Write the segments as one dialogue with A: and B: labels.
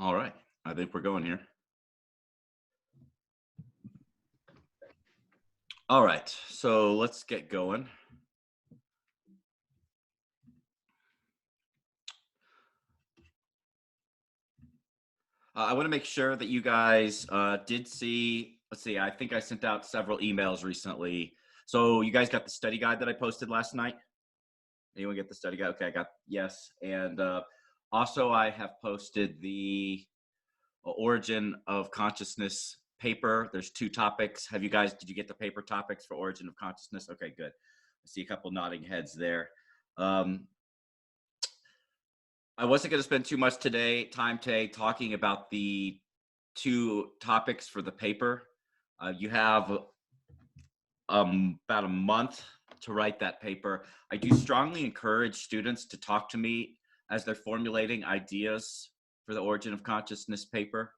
A: All right, I think we're going here. All right, so let's get going. I want to make sure that you guys did see, let's see, I think I sent out several emails recently. So you guys got the study guide that I posted last night? Anyone get the study guide? Okay, I got yes. And also I have posted the origin of consciousness paper. There's two topics. Did you get the paper topics for origin of consciousness? Okay, good. I see a couple nodding heads there. I wasn't going to spend too much time today talking about the two topics for the paper. You have about a month to write that paper. I do strongly encourage students to talk to me as they're formulating ideas for the origin of consciousness paper.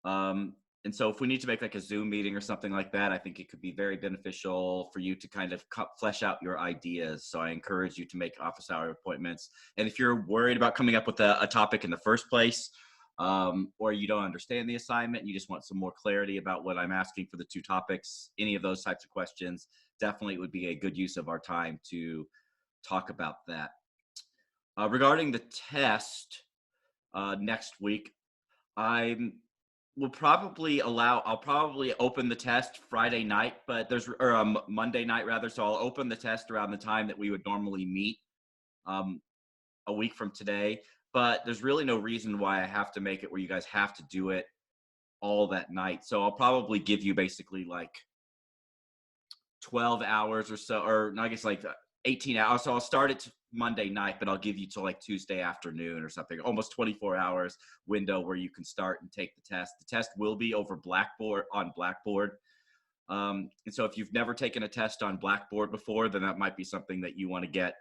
A: And so if we need to make like a Zoom meeting or something like that, I think it could be very beneficial for you to kind of flesh out your ideas. So I encourage you to make office hour appointments. And if you're worried about coming up with a topic in the first place, or you don't understand the assignment, and you just want some more clarity about what I'm asking for the two topics, any of those types of questions, definitely would be a good use of our time to talk about that. Regarding the test next week, I'll probably open the test Friday night, but Monday night rather. So I'll open the test around the time that we would normally meet a week from today. But there's really no reason why I have to make it where you guys have to do it all that night. So I'll probably give you basically like 12 hours or so, or I guess like 18 hours. So I'll start it Monday night, but I'll give you till like Tuesday afternoon or something, almost 24 hours window where you can start and take the test. The test will be over Blackboard. And so if you've never taken a test on Blackboard before, then that might be something that you want to get,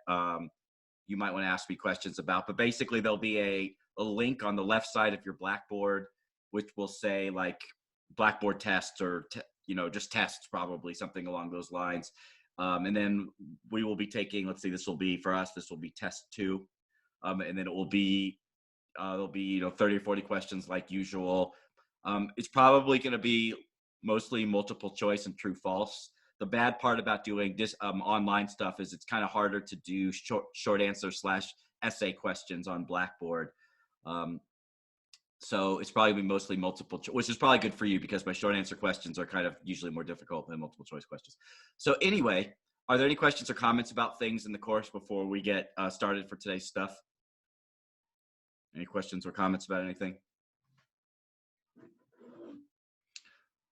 A: you might want to ask me questions about. But basically there'll be a link on the left side of your Blackboard, which will say like Blackboard tests or, just tests, probably something along those lines. And then we will be taking, let's see, this will be test 2. And then it will be, there'll be, 30 or 40 questions like usual. It's probably going to be mostly multiple choice and true false. The bad part about doing this online stuff is it's kind of harder to do short answer / essay questions on Blackboard. So it's probably mostly multiple choice, which is probably good for you because my short answer questions are kind of usually more difficult than multiple choice questions. So anyway, are there any questions or comments about things in the course before we get started for today's stuff? Any questions or comments about anything?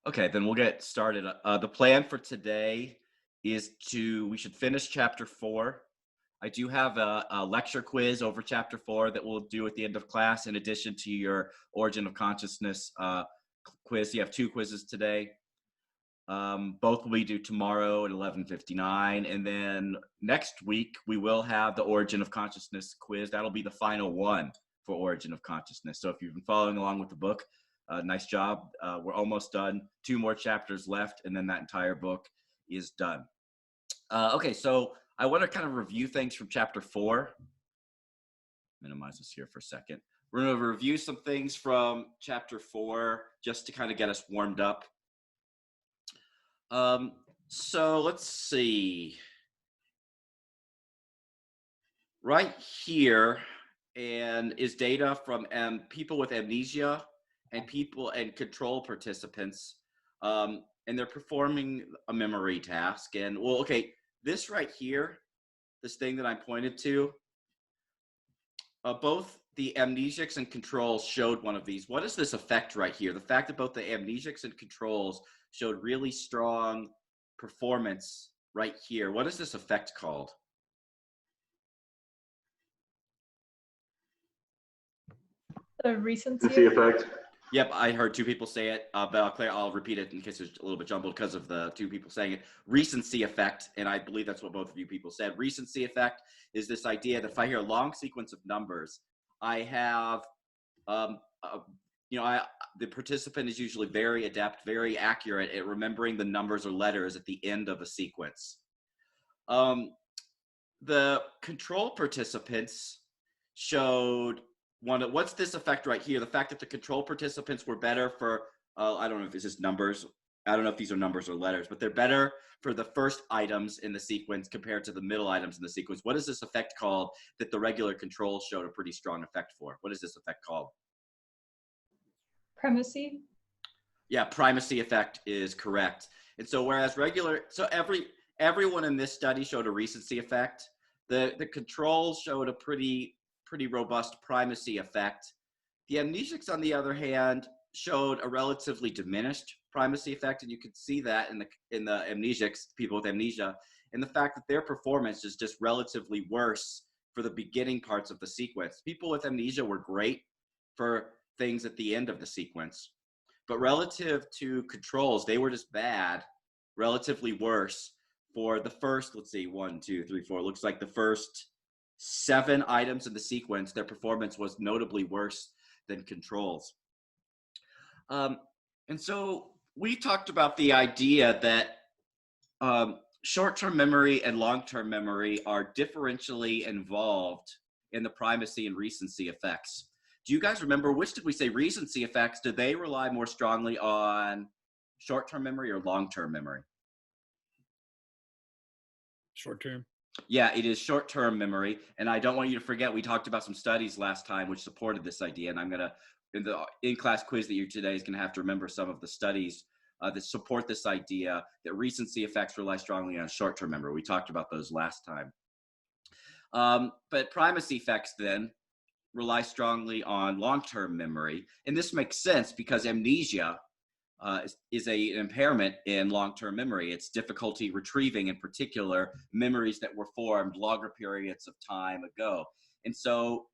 A: Okay, then we'll get started. The plan for today is we should finish chapter 4. I do have a lecture quiz over chapter 4 that we'll do at the end of class in addition to your origin of consciousness quiz. You have 2 quizzes today. Both will be due tomorrow at 11:59. And then next week, we will have the origin of consciousness quiz. That'll be the final one for origin of consciousness. So if you've been following along with the book, nice job. We're almost done. 2 more chapters left, and then that entire book is done. Okay, so I want to kind of review things from chapter 4. Minimize this here for a second. We're going to review some things from chapter 4 just to kind of get us warmed up. So let's see. Right here is data from people with amnesia and people and control participants. And they're performing a memory task. And well, okay, this right here, this thing that I pointed to, both the amnesics and controls showed one of these. What is this effect right here? The fact that both the amnesics and controls showed really strong performance right here. What is this effect called?
B: The recency
C: effect.
A: Yep, I heard 2 people say it, but I'll repeat it in case it's a little bit jumbled because of the 2 people saying it. Recency effect, and I believe that's what both of you people said. Recency effect is this idea that if I hear a long sequence of numbers, I have, the participant is usually very adept, very accurate at remembering the numbers or letters at the end of a sequence. The control participants showed what's this effect right here? The fact that the control participants were better for, I don't know if this is numbers. I don't know if these are numbers or letters, but they're better for the first items in the sequence compared to the middle items in the sequence. What is this effect called that the regular control showed a pretty strong effect for? What is this effect called?
B: Primacy.
A: Yeah, primacy effect is correct. And so whereas everyone in this study showed a recency effect, the controls showed a pretty robust primacy effect. The amnesics, on the other hand, showed a relatively diminished primacy effect, and you could see that in the amnesics, people with amnesia, and the fact that their performance is just relatively worse for the beginning parts of the sequence. People with amnesia were great for things at the end of the sequence, but relative to controls, they were just bad, relatively worse for the first, let's see, 1, 2, 3, 4. It looks like the first 7 items in the sequence, their performance was notably worse than controls. And so we talked about the idea that short-term memory and long-term memory are differentially involved in the primacy and recency effects. Do you guys remember, which did we say recency effects? Do they rely more strongly on short-term memory or long-term memory?
C: Short-term.
A: Yeah, it is short-term memory. And I don't want you to forget, we talked about some studies last time which supported this idea. And I'm going to, in the in-class quiz that you today is going to have to remember some of the studies that support this idea that recency effects rely strongly on short-term memory. We talked about those last time. But primacy effects then rely strongly on long-term memory. And this makes sense because amnesia is an impairment in long-term memory. It's difficulty retrieving, in particular, memories that were formed longer periods of time ago. And so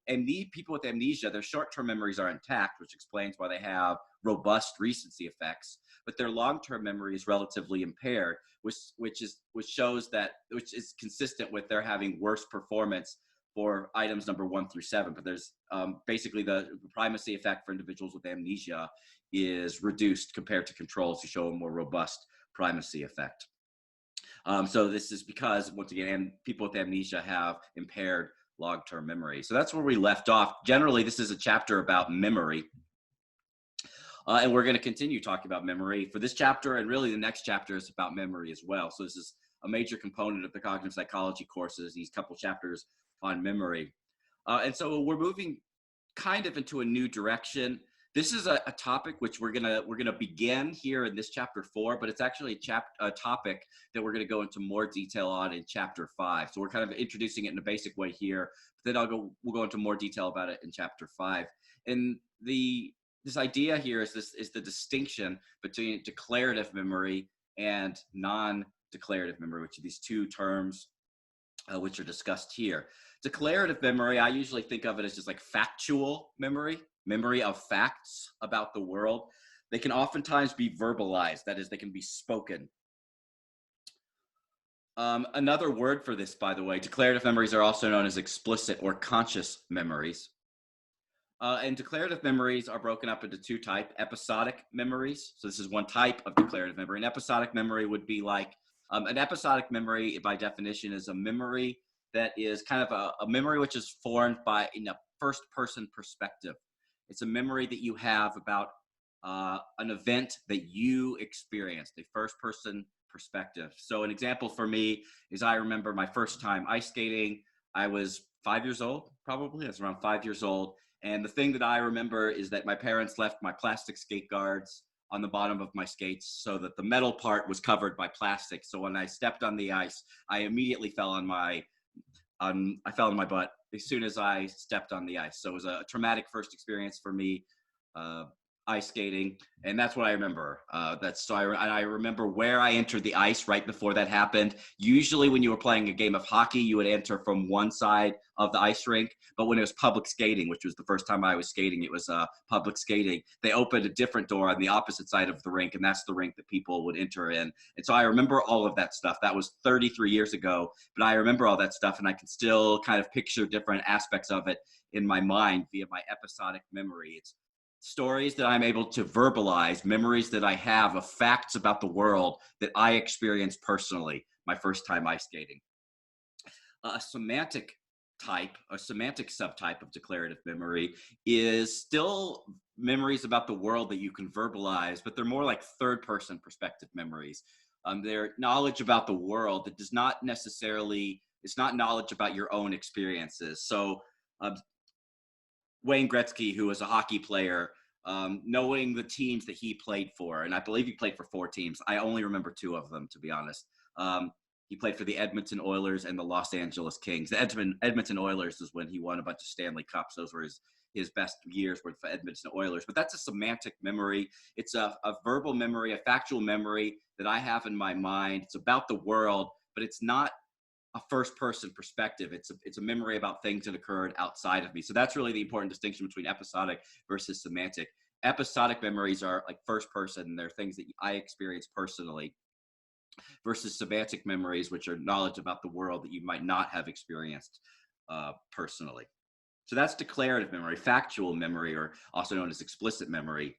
A: people with amnesia, their short-term memories are intact, which explains why they have robust recency effects, but their long-term memory is relatively impaired, which is consistent with their having worse performance for items number 1 through 7. But there's basically the primacy effect for individuals with amnesia is reduced compared to controls who show a more robust primacy effect. So this is because, once again, people with amnesia have impaired long-term memory. So that's where we left off. Generally, this is a chapter about memory. And we're going to continue talking about memory for this chapter, and really the next chapter is about memory as well. So this is a major component of the cognitive psychology courses, these couple chapters on memory. And so we're moving kind of into a new direction. This is a topic which we're gonna begin here in this chapter 4, but it's actually a topic that we're gonna go into more detail on in chapter 5. So we're kind of introducing it in a basic way here, but then we'll go into more detail about it in chapter 5. And this idea here is the distinction between declarative memory and non-declarative memory, which are these two terms which are discussed here. Declarative memory, I usually think of it as just like factual memory of facts about the world. They can oftentimes be verbalized, that is, they can be spoken. Another word for this, by the way, declarative memories are also known as explicit or conscious memories. And declarative memories are broken up into 2 types, episodic memories. So this is one type of declarative memory. An episodic memory would be like, an episodic memory by definition is a memory that is kind of a memory which is formed in a first person perspective. It's a memory that you have about an event that you experienced, a first person perspective. So an example for me is I remember my first time ice skating. I was 5 years old, probably. I was around 5 years old. And the thing that I remember is that my parents left my plastic skate guards on the bottom of my skates so that the metal part was covered by plastic. So when I stepped on the ice, I immediately fell on my butt as soon as I stepped on the ice. So it was a traumatic first experience for me, ice skating, and that's what I remember. I remember where I entered the ice right before that happened. Usually when you were playing a game of hockey, you would enter from one side of the ice rink, but when it was public skating, which was the first time I was skating, it was public skating, they opened a different door on the opposite side of the rink, and that's the rink that people would enter in. And so I remember all of that stuff. That was 33 years ago, but I remember all that stuff, and I can still kind of picture different aspects of it in my mind via my episodic memory. It's stories that I'm able to verbalize, memories that I have of facts about the world that I experienced personally, my first time ice skating. A semantic type, a semantic subtype of declarative memory, is still memories about the world that you can verbalize, but they're more like third person perspective memories. They're knowledge about the world that does not necessarily, it's not knowledge about your own experiences. So um, Wayne Gretzky, who was a hockey player, knowing the teams that he played for, and I believe he played for 4 teams. I only remember 2 of them, to be honest. He played for the Edmonton Oilers and the Los Angeles Kings. The Edmonton Oilers is when he won a bunch of Stanley Cups. Those were his best years were for Edmonton Oilers. But that's a semantic memory. It's a verbal memory, a factual memory that I have in my mind. It's about the world, but it's not a first person perspective. It's a memory about things that occurred outside of me. So that's really the important distinction between episodic versus semantic. Episodic memories are like first person. They're things that I experience personally, versus semantic memories, which are knowledge about the world that you might not have experienced personally. So that's declarative memory. Factual memory, or also known as explicit memory,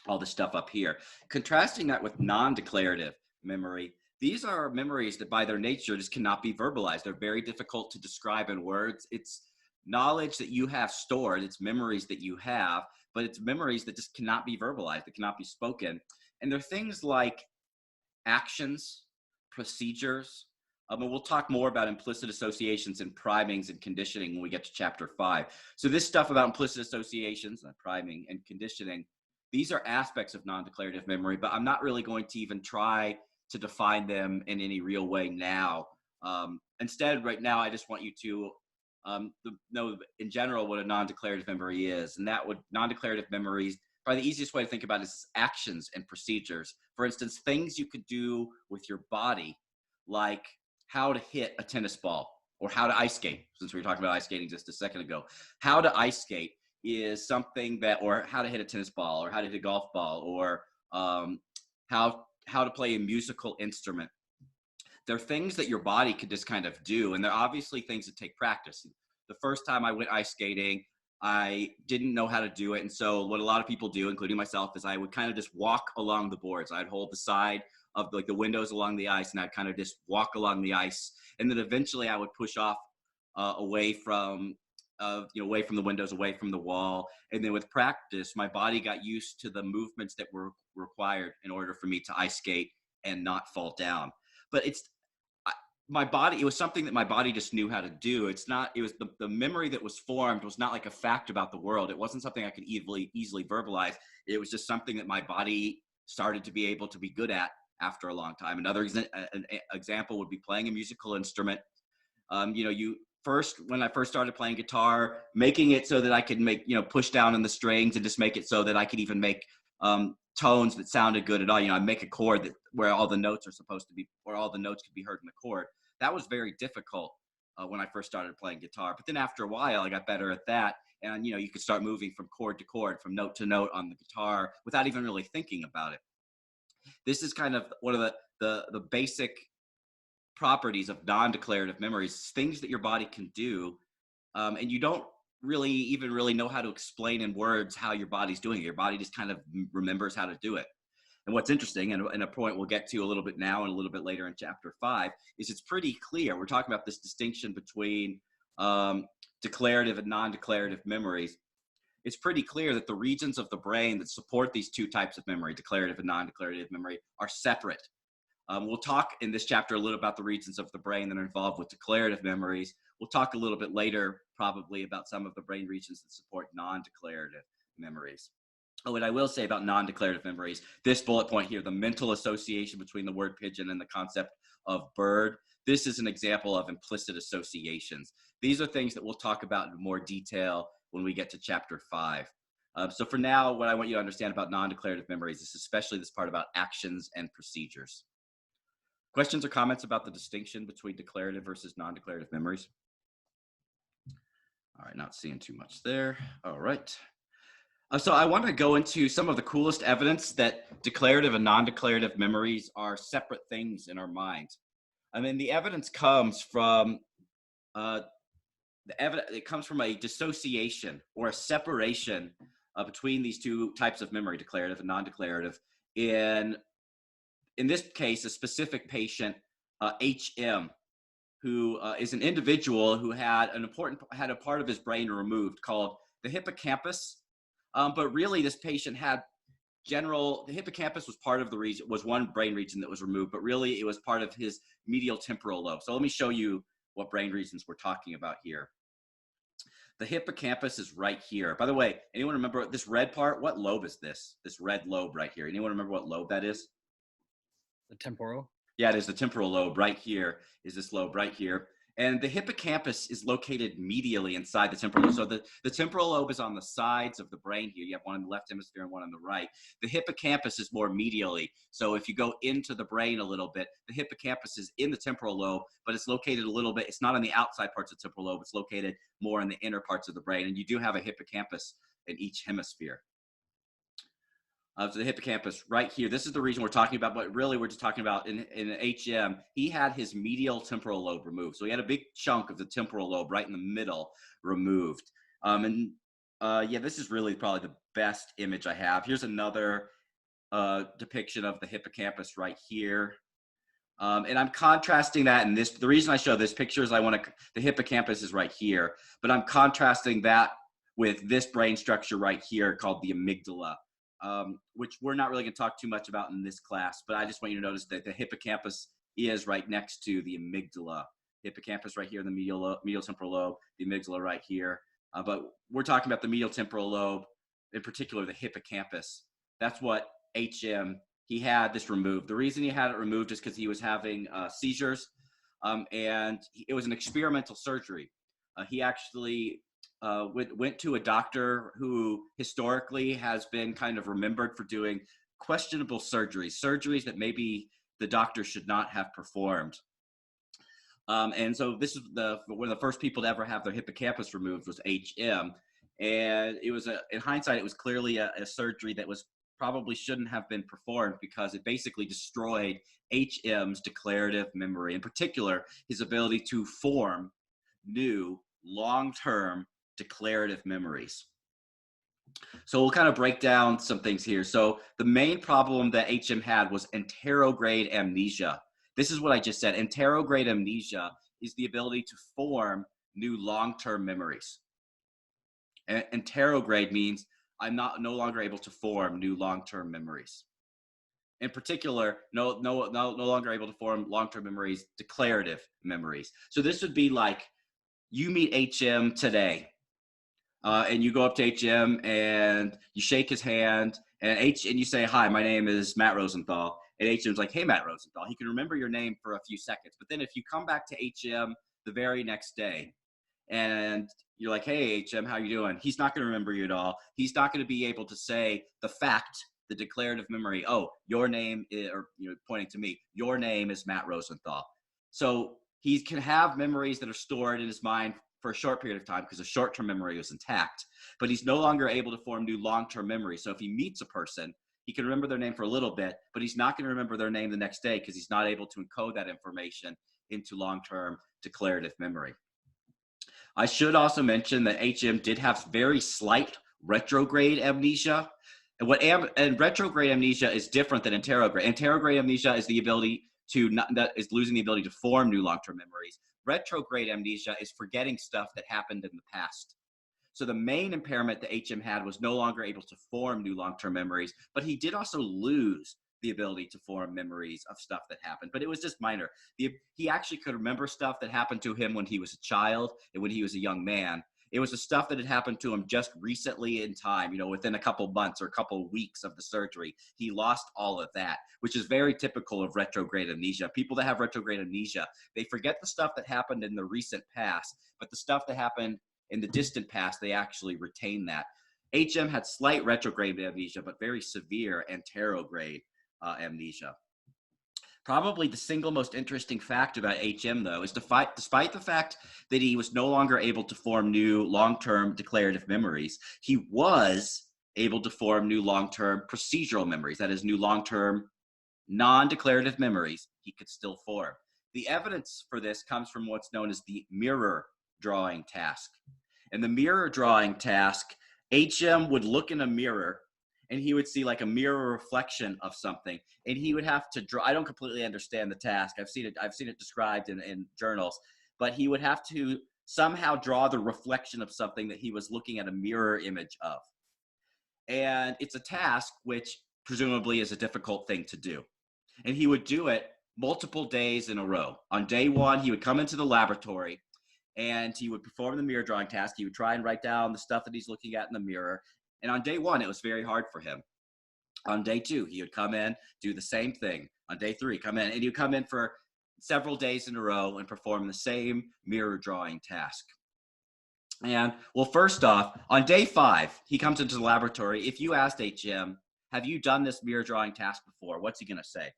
A: all this stuff up here. Contrasting that with non-declarative memory, these are memories that by their nature just cannot be verbalized. They're very difficult to describe in words. It's knowledge that you have stored, it's memories that you have, but it's memories that just cannot be verbalized, that cannot be spoken. And they're things like actions, procedures. And we'll talk more about implicit associations and primings and conditioning when we get to chapter 5. So this stuff about implicit associations, priming and conditioning, these are aspects of non-declarative memory, but I'm not really going to even try to define them in any real way now. Instead, right now, I just want you to know in general what a non-declarative memory is. And that would, non-declarative memories, probably the easiest way to think about it is actions and procedures. For instance, things you could do with your body, like how to hit a tennis ball or how to ice skate, since we were talking about ice skating just a second ago. How to ice skate is something that, or how to hit a tennis ball, or how to hit a golf ball, or how to play a musical instrument. They're things that your body could just kind of do, and they're obviously things that take practice. The first time I went ice skating, I didn't know how to do it. And so what a lot of people do, including myself, is I would kind of just walk along the boards. I'd hold the side of like the windows along the ice, and I'd kind of just walk along the ice. And then eventually I would push off away from away from the windows, away from the wall. And then with practice, my body got used to the movements that were required in order for me to ice skate and not fall down. But my body, it was something that my body just knew how to do. It's not, it was the memory that was formed was not like a fact about the world. It wasn't something I could easily verbalize. It was just something that my body started to be able to be good at after a long time. Another example would be playing a musical instrument. When I first started playing guitar, making it so that I could make, push down on the strings and just make it so that I could even make tones that sounded good at all. I make a chord where all the notes are supposed to be, where all the notes could be heard in the chord. That was very difficult when I first started playing guitar. But then after a while, I got better at that. And, you could start moving from chord to chord, from note to note on the guitar without even really thinking about it. This is kind of one of the basic properties of non-declarative memories, things that your body can do. And you don't really know how to explain in words how your body's doing it. Your body just kind of remembers how to do it. And what's interesting, and a point we'll get to a little bit now and a little bit later in chapter 5, is it's pretty clear. We're talking about this distinction between declarative and non-declarative memories. It's pretty clear that the regions of the brain that support these two types of memory, declarative and non-declarative memory, are separate. We'll talk in this chapter a little about the regions of the brain that are involved with declarative memories. We'll talk a little bit later, probably, about some of the brain regions that support non-declarative memories. Oh, and I will say about non-declarative memories, this bullet point here, the mental association between the word pigeon and the concept of bird, this is an example of implicit associations. These are things that we'll talk about in more detail when we get to chapter 5. So for now, what I want you to understand about non-declarative memories is especially this part about actions and procedures. Questions or comments about the distinction between declarative versus non-declarative memories? All right, not seeing too much there. All right. So I want to go into some of the coolest evidence that declarative and non-declarative memories are separate things in our mind. I mean, the evidence comes from it comes from a dissociation or a separation between these two types of memory, declarative and non-declarative. In this case, a specific patient, HM, who is an individual who had a part of his brain removed called the hippocampus. But really, this patient had the hippocampus was part of the region, was one brain region that was removed, but really it was part of his medial temporal lobe. So let me show you what brain regions we're talking about here. The hippocampus is right here. By the way, anyone remember this red part? What lobe is this? This red lobe right here. Anyone remember what lobe that is?
C: The temporal?
A: Yeah, it is the temporal lobe right here, is this lobe right here. And the hippocampus is located medially inside the temporal lobe. So the temporal lobe is on the sides of the brain here. You have one in the left hemisphere and one on the right. The hippocampus is more medially. So if you go into the brain a little bit, the hippocampus is in the temporal lobe, but it's located a little bit, it's not on the outside parts of the temporal lobe, it's located more in the inner parts of the brain. And you do have a hippocampus in each hemisphere. So the hippocampus right here. This is the reason we're talking about, but really we're just talking about in HM, he had his medial temporal lobe removed. So he had a big chunk of the temporal lobe right in the middle removed. Yeah, this is really probably the best image I have. Here's another depiction of the hippocampus right here. And I'm contrasting that in this. The reason I show this picture is the hippocampus is right here, but I'm contrasting that with this brain structure right here called the amygdala. Which we're not really going to talk too much about in this class, but I just want you to notice that the hippocampus is right next to the amygdala. Hippocampus right here in the medial temporal lobe, the amygdala right here. But we're talking about the medial temporal lobe, in particular the hippocampus. That's what HM, he had this removed. The reason he had it removed is because he was having seizures, and it was an experimental surgery. He actually went to a doctor who historically has been kind of remembered for doing questionable surgeries that maybe the doctor should not have performed. And so this is one of the first people to ever have their hippocampus removed was HM. And it was in hindsight, it was clearly a surgery that probably shouldn't have been performed because it basically destroyed HM's declarative memory, in particular, his ability to form new long-term declarative memories. So we'll kind of break down some things here. So the main problem that HM had was anterograde amnesia. This is what I just said. Anterograde amnesia is the ability to form new long-term memories. And anterograde means I'm no longer able to form new long-term memories. In particular, no longer able to form long-term memories, declarative memories. So this would be like you meet HM today. And you go up to HM and you shake his hand and you say, "Hi, my name is Matt Rosenthal." And HM's like, "Hey, Matt Rosenthal." He can remember your name for a few seconds. But then if you come back to HM the very next day and you're like, "Hey, HM, how you doing?" He's not going to remember you at all. He's not going to be able to say the fact, the declarative memory, "Oh, your name is," or pointing to me, "Your name is Matt Rosenthal." So he can have memories that are stored in his mind for a short period of time because the short-term memory was intact, but he's no longer able to form new long-term memories. So if he meets a person, he can remember their name for a little bit, but he's not going to remember their name the next day because he's not able to encode that information into long-term declarative memory. I should also mention that HM did have very slight retrograde amnesia. And retrograde amnesia is different than anterograde. Anterograde amnesia is the ability is losing the ability to form new long-term memories. Retrograde amnesia is forgetting stuff that happened in the past. So the main impairment that HM had was no longer able to form new long-term memories, but he did also lose the ability to form memories of stuff that happened, but it was just minor. He actually could remember stuff that happened to him when he was a child and when he was a young man. It was the stuff that had happened to him just recently in time, within a couple months or a couple weeks of the surgery. He lost all of that, which is very typical of retrograde amnesia. People that have retrograde amnesia, they forget the stuff that happened in the recent past, but the stuff that happened in the distant past, they actually retain that. HM had slight retrograde amnesia, but very severe anterograde amnesia. Probably the single most interesting fact about HM, though, is despite the fact that he was no longer able to form new long-term declarative memories, he was able to form new long-term procedural memories. That is, new long-term non-declarative memories he could still form. The evidence for this comes from what's known as the mirror drawing task. And the mirror drawing task, HM would look in a mirror and he would see like a mirror reflection of something, and he would have to draw. I don't completely understand the task. I've seen it described in journals, but he would have to somehow draw the reflection of something that he was looking at a mirror image of. And it's a task which presumably is a difficult thing to do. And he would do it multiple days in a row. On day one, he would come into the laboratory and he would perform the mirror drawing task. He would try and write down the stuff that he's looking at in the mirror. And on day one, it was very hard for him. On day two, he would come in, do the same thing. On day three, come in, and he would come in for several days in a row and perform the same mirror drawing task. And well, first off, on day 5, he comes into the laboratory. If you asked HM, have you done this mirror drawing task before? What's he going to say?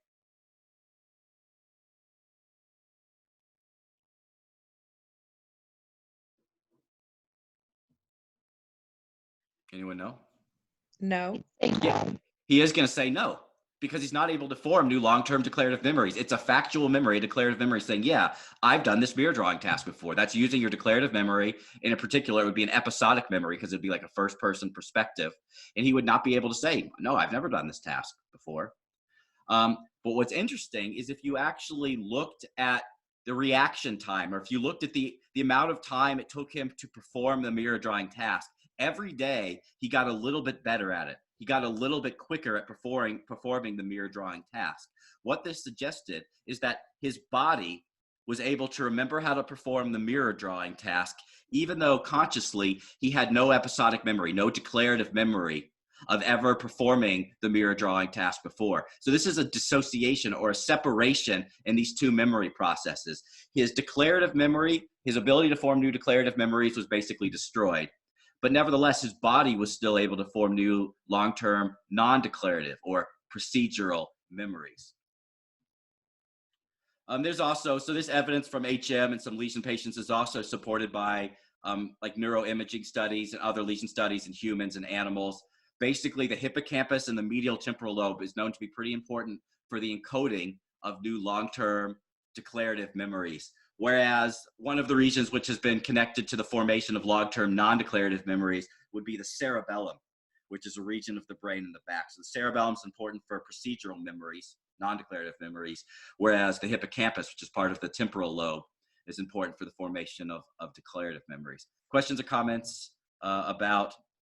A: Anyone know?
B: No.
A: Yeah, he is going to say no, because he's not able to form new long-term declarative memories. It's a factual memory, a declarative memory saying, yeah, I've done this mirror drawing task before. That's using your declarative memory. And in particular, it would be an episodic memory because it'd be like a first-person perspective. And he would not be able to say, no, I've never done this task before. But what's interesting is if you actually looked at the reaction time, or if you looked at the amount of time it took him to perform the mirror drawing task, every day he got a little bit better at it. He got a little bit quicker at performing the mirror drawing task. What this suggested is that his body was able to remember how to perform the mirror drawing task, even though consciously he had no episodic memory, no declarative memory of ever performing the mirror drawing task before. So this is a dissociation or a separation in these two memory processes. His declarative memory, his ability to form new declarative memories was basically destroyed. But nevertheless, his body was still able to form new long-term non-declarative or procedural memories. There's also, so this evidence from HM and some lesion patients is also supported by like neuroimaging studies and other lesion studies in humans and animals. Basically, the hippocampus and the medial temporal lobe is known to be pretty important for the encoding of new long-term declarative memories. Whereas one of the regions which has been connected to the formation of long-term non-declarative memories would be the cerebellum, which is a region of the brain in the back. So the cerebellum is important for procedural memories, non-declarative memories, whereas the hippocampus, which is part of the temporal lobe, is important for the formation of declarative memories. Questions or comments about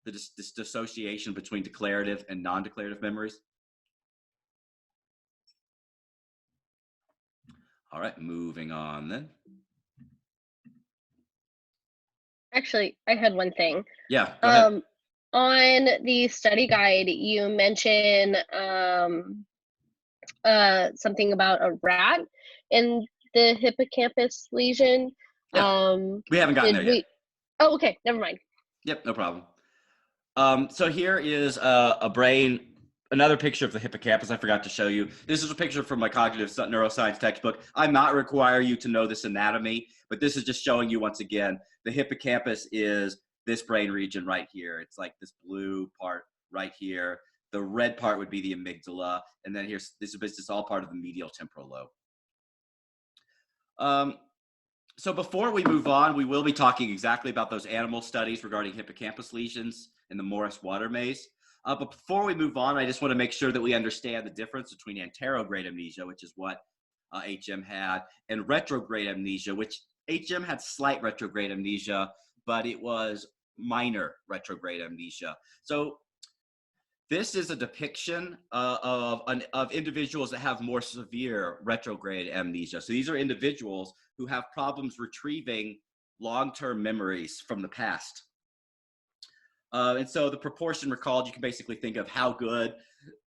A: this dissociation between declarative and non-declarative memories? All right, moving on then.
D: Actually, I had one thing.
A: Yeah, go ahead.
D: On the study guide, you mentioned something about a rat in the hippocampus lesion.
A: Yeah, we haven't gotten there yet.
D: Oh, okay, never mind.
A: Yep, no problem. So here is a brain, another picture of the hippocampus I forgot to show you. This is a picture from my cognitive neuroscience textbook. I'm not require you to know this anatomy, but this is just showing you once again, the hippocampus is this brain region right here. It's like this blue part right here. The red part would be the amygdala. And then here's, this is all part of the medial temporal lobe. So before we move on, we will be talking exactly about those animal studies regarding hippocampus lesions in the Morris water maze. But before we move on, I just want to make sure that we understand the difference between anterograde amnesia, which is what HM had, and retrograde amnesia, which HM had slight retrograde amnesia, but it was minor retrograde amnesia. So this is a depiction of individuals that have more severe retrograde amnesia. So these are individuals who have problems retrieving long-term memories from the past. And so the proportion recalled, you can basically think of how good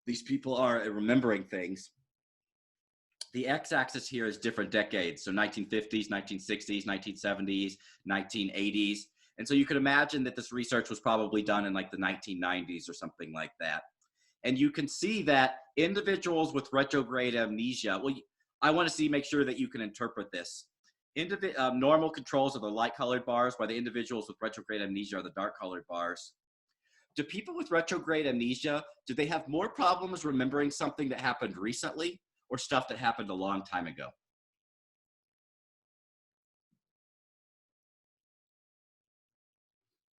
A: these people are at remembering things. The x-axis here is different decades, so 1950s, 1960s, 1970s, 1980s. And so you could imagine that this research was probably done in like the 1990s or something like that. And you can see that individuals with retrograde amnesia, well, I want to make sure that you can interpret this. Normal controls are the light-colored bars, while the individuals with retrograde amnesia are the dark-colored bars. Do people with retrograde amnesia, do they have more problems remembering something that happened recently or stuff that happened a long time ago?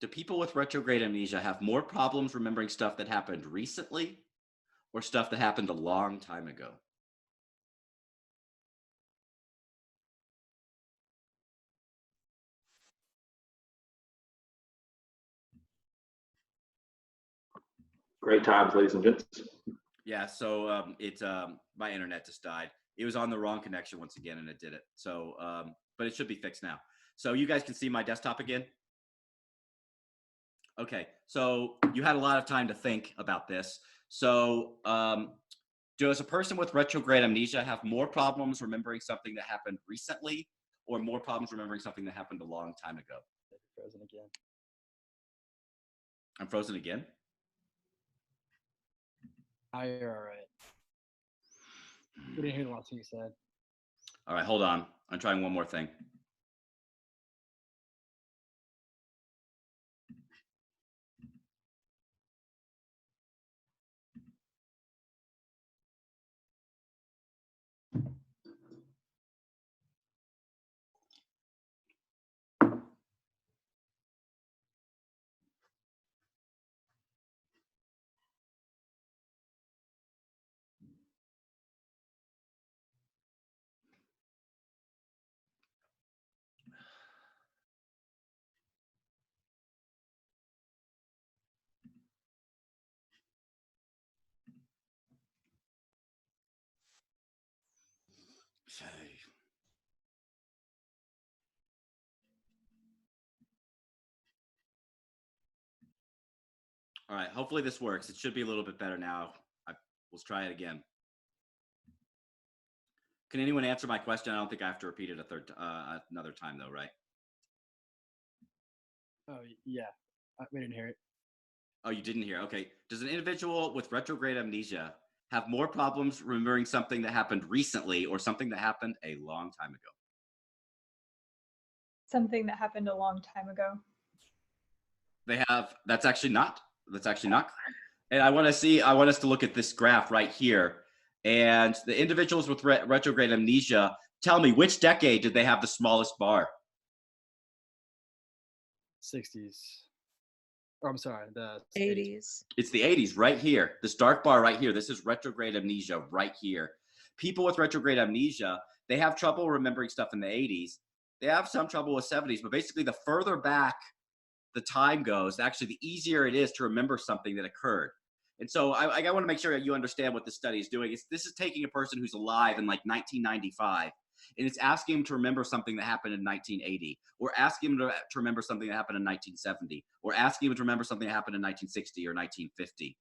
A: Do people with retrograde amnesia have more problems remembering stuff that happened recently or stuff that happened a long time ago?
E: Great times, ladies and gents.
A: Yeah, so my internet just died. It was on the wrong connection once again, and it did it. So, but it should be fixed now. So you guys can see my desktop again? Okay, so you had a lot of time to think about this. So, does a person with retrograde amnesia have more problems remembering something that happened recently or more problems remembering something that happened a long time ago?
C: Frozen again.
A: I'm frozen again?
C: Oh, you're all right. We didn't hear the last thing you said.
A: All right, hold on. I'm trying one more thing. Okay. All right, hopefully this works. It should be a little bit better now. Let's try it again. Can anyone answer my question? I don't think I have to repeat it another time though, right?
C: Oh, yeah. We didn't hear it.
A: Oh, you didn't hear. Okay. Does an individual with retrograde amnesia have more problems remembering something that happened recently or something that happened a long time ago?
B: Something that happened a long time ago.
A: That's actually not. And I want us to look at this graph right here. And the individuals with retrograde amnesia, tell me, which decade did they have the smallest bar?
C: 60s. Or I'm sorry, the
F: 80s.
A: It's the 80s right here. This dark bar right here. This is retrograde amnesia right here. People with retrograde amnesia, they have trouble remembering stuff in the 80s. They have some trouble with 70s, but basically the further back the time goes, actually the easier it is to remember something that occurred. And so I want to make sure that you understand what this study is doing. This is taking a person who's alive in like 1995, and it's asking him to remember something that happened in 1980, or asking him to remember something that happened in 1970, or asking him to remember something that happened in 1960 or 1950.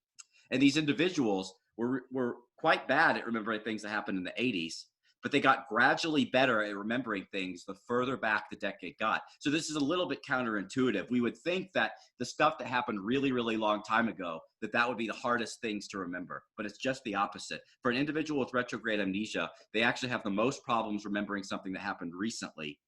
A: And these individuals were quite bad at remembering things that happened in the 80s, but they got gradually better at remembering things the further back the decade got. So this is a little bit counterintuitive. We would think that the stuff that happened really, really long time ago, that would be the hardest things to remember, but it's just the opposite. For an individual with retrograde amnesia, they actually have the most problems remembering something that happened recently.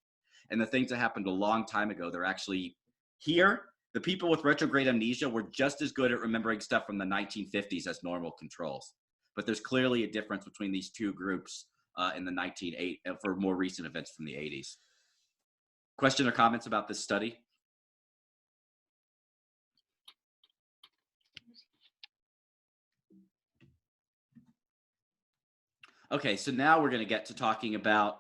A: And the things that happened a long time ago, they're actually here. The people with retrograde amnesia were just as good at remembering stuff from the 1950s as normal controls. But there's clearly a difference between these two groups in the 1980s for more recent events from the 80s. Question or comments about this study? Okay, so now we're going to get to talking about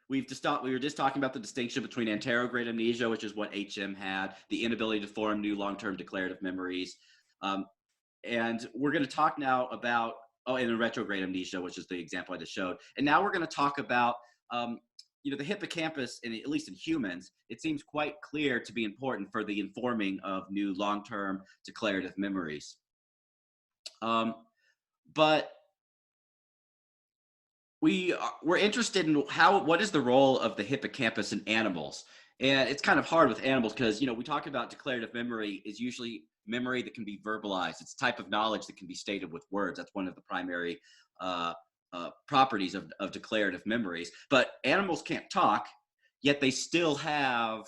A: we were just talking about the distinction between anterograde amnesia, which is what HM had, the inability to form new long-term declarative memories. And we're going to talk now about, and the retrograde amnesia, which is the example I just showed. And now we're going to talk about, the hippocampus, at least in humans, it seems quite clear to be important for the informing of new long-term declarative memories. But we're interested in what is the role of the hippocampus in animals. And it's kind of hard with animals because, we talk about declarative memory is usually memory that can be verbalized. It's a type of knowledge that can be stated with words. That's one of the primary properties of declarative memories. But animals can't talk, yet they still have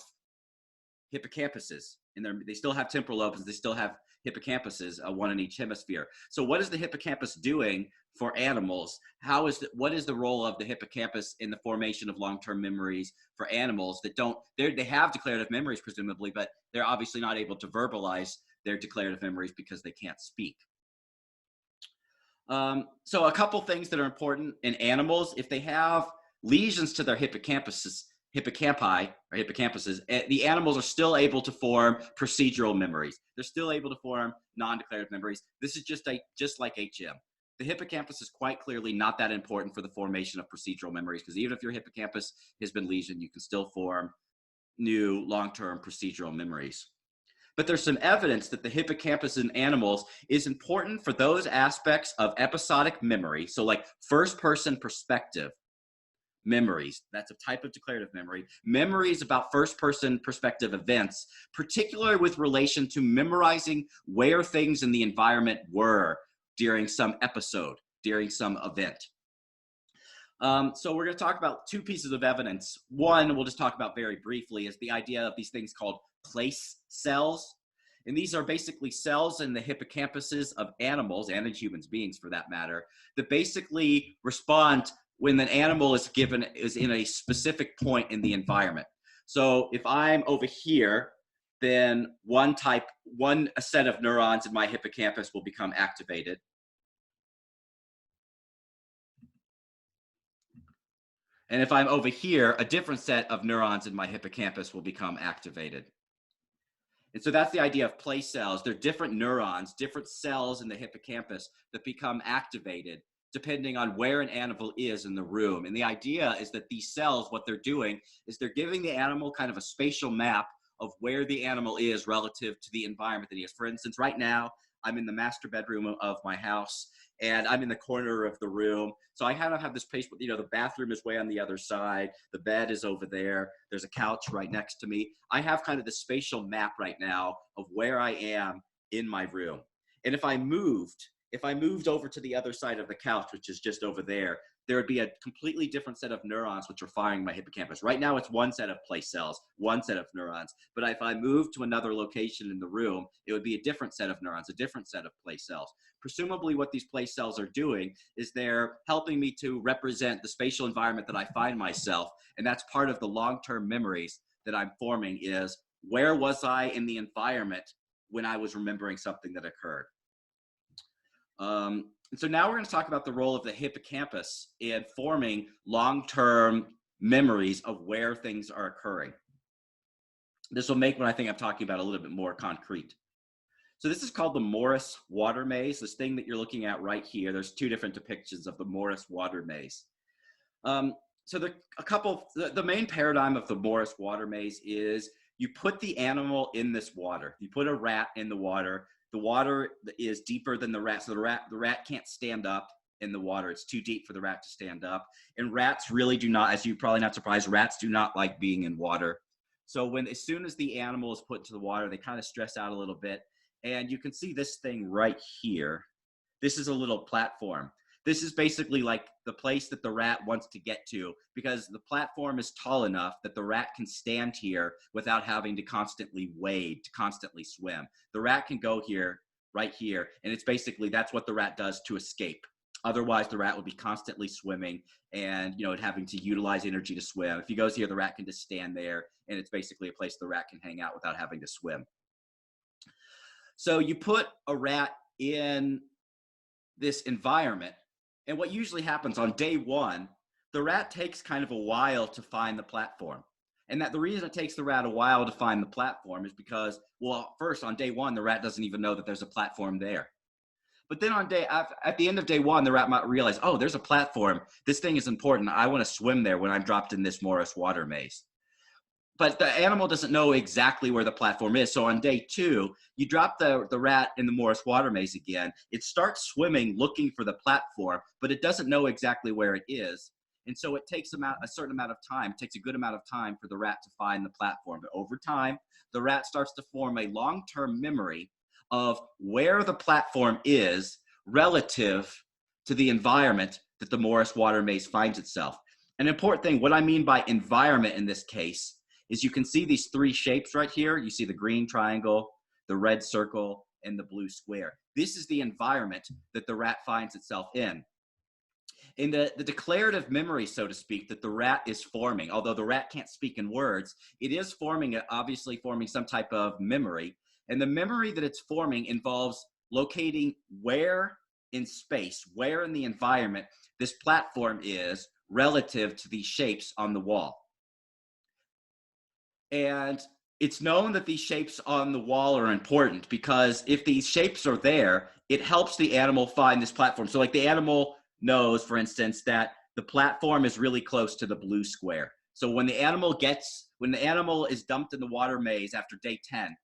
A: hippocampuses. they still have temporal lobes, they still have hippocampuses, one in each hemisphere. So what is the hippocampus doing for animals? What is the role of the hippocampus in the formation of long-term memories for animals that they have declarative memories presumably, but they're obviously not able to verbalize their declarative memories because they can't speak. So a couple things that are important in animals: if they have lesions to their hippocampi or hippocampus, the animals are still able to form procedural memories. They're still able to form non-declarative memories. This is just like HM. The hippocampus is quite clearly not that important for the formation of procedural memories, because even if your hippocampus has been lesioned, you can still form new long-term procedural memories. But there's some evidence that the hippocampus in animals is important for those aspects of episodic memory. So like first-person perspective memories, that's a type of declarative memory. Memories about first-person perspective events, particularly with relation to memorizing where things in the environment were during some episode, during some event. So we're going to talk about two pieces of evidence. One, we'll just talk about very briefly, is the idea of these things called place cells. And these are basically cells in the hippocampuses of animals, and in human beings for that matter, that basically respond when an animal is in a specific point in the environment. So if I'm over here, then a set of neurons in my hippocampus will become activated. And if I'm over here, a different set of neurons in my hippocampus will become activated. And so that's the idea of place cells. They're different neurons, different cells in the hippocampus that become activated depending on where an animal is in the room. And the idea is that these cells, what they're doing is they're giving the animal kind of a spatial map of where the animal is relative to the environment that he is. For instance, right now, I'm in the master bedroom of my house, and I'm in the corner of the room. So I kind of have this place, the bathroom is way on the other side. The bed is over there. There's a couch right next to me. I have kind of the spatial map right now of where I am in my room. And if I moved over to the other side of the couch, which is just over there, there would be a completely different set of neurons which are firing my hippocampus. Right now, it's one set of place cells, one set of neurons. But if I moved to another location in the room, it would be a different set of neurons, a different set of place cells. Presumably, what these place cells are doing is they're helping me to represent the spatial environment that I find myself. And that's part of the long-term memories that I'm forming, is where was I in the environment when I was remembering something that occurred. And so now we're going to talk about the role of the hippocampus in forming long-term memories of where things are occurring. This will make what I think I'm talking about a little bit more concrete. So this is called the Morris water maze, this thing that you're looking at right here. There's two different depictions of the Morris water maze. So the main paradigm of the Morris water maze is you put the animal in this water. You put a rat in the water. The water is deeper than the rat, so the rat can't stand up in the water. It's too deep for the rat to stand up. And rats really do not, as you're probably not surprised, rats do not like being in water. So as soon as the animal is put into the water, they kind of stress out a little bit. And you can see this thing right here. This is a little platform. This is basically like the place that the rat wants to get to, because the platform is tall enough that the rat can stand here without having to constantly wade, to constantly swim. The rat can go here, right here, and it's basically, that's what the rat does to escape. Otherwise, the rat would be constantly swimming and, having to utilize energy to swim. If he goes here, the rat can just stand there, and it's basically a place the rat can hang out without having to swim. So you put a rat in this environment, and what usually happens on day one, the rat takes kind of a while to find the platform. And that the reason it takes the rat a while to find the platform is because, well, first on day one, the rat doesn't even know that there's a platform there. But then at the end of day one, the rat might realize, oh, there's a platform. This thing is important. I want to swim there when I'm dropped in this Morris water maze. But the animal doesn't know exactly where the platform is. So on day two, you drop the rat in the Morris water maze again. It starts swimming looking for the platform, but it doesn't know exactly where it is. And so it takes a certain amount of time. It takes a good amount of time for the rat to find the platform. But over time, the rat starts to form a long-term memory of where the platform is relative to the environment that the Morris water maze finds itself. An important thing, what I mean by environment in this case, is you can see these three shapes right here. You see the green triangle, the red circle, and the blue square. This is the environment that the rat finds itself in. In the declarative memory, so to speak, that the rat is forming, although the rat can't speak in words, it is forming, obviously forming some type of memory. And the memory that it's forming involves locating where in space, where in the environment this platform is relative to these shapes on the wall. And it's known that these shapes on the wall are important because if these shapes are there, it helps the animal find this platform. So like the animal knows, for instance, that the platform is really close to the blue square. So when the animal is dumped in the water maze after day 10,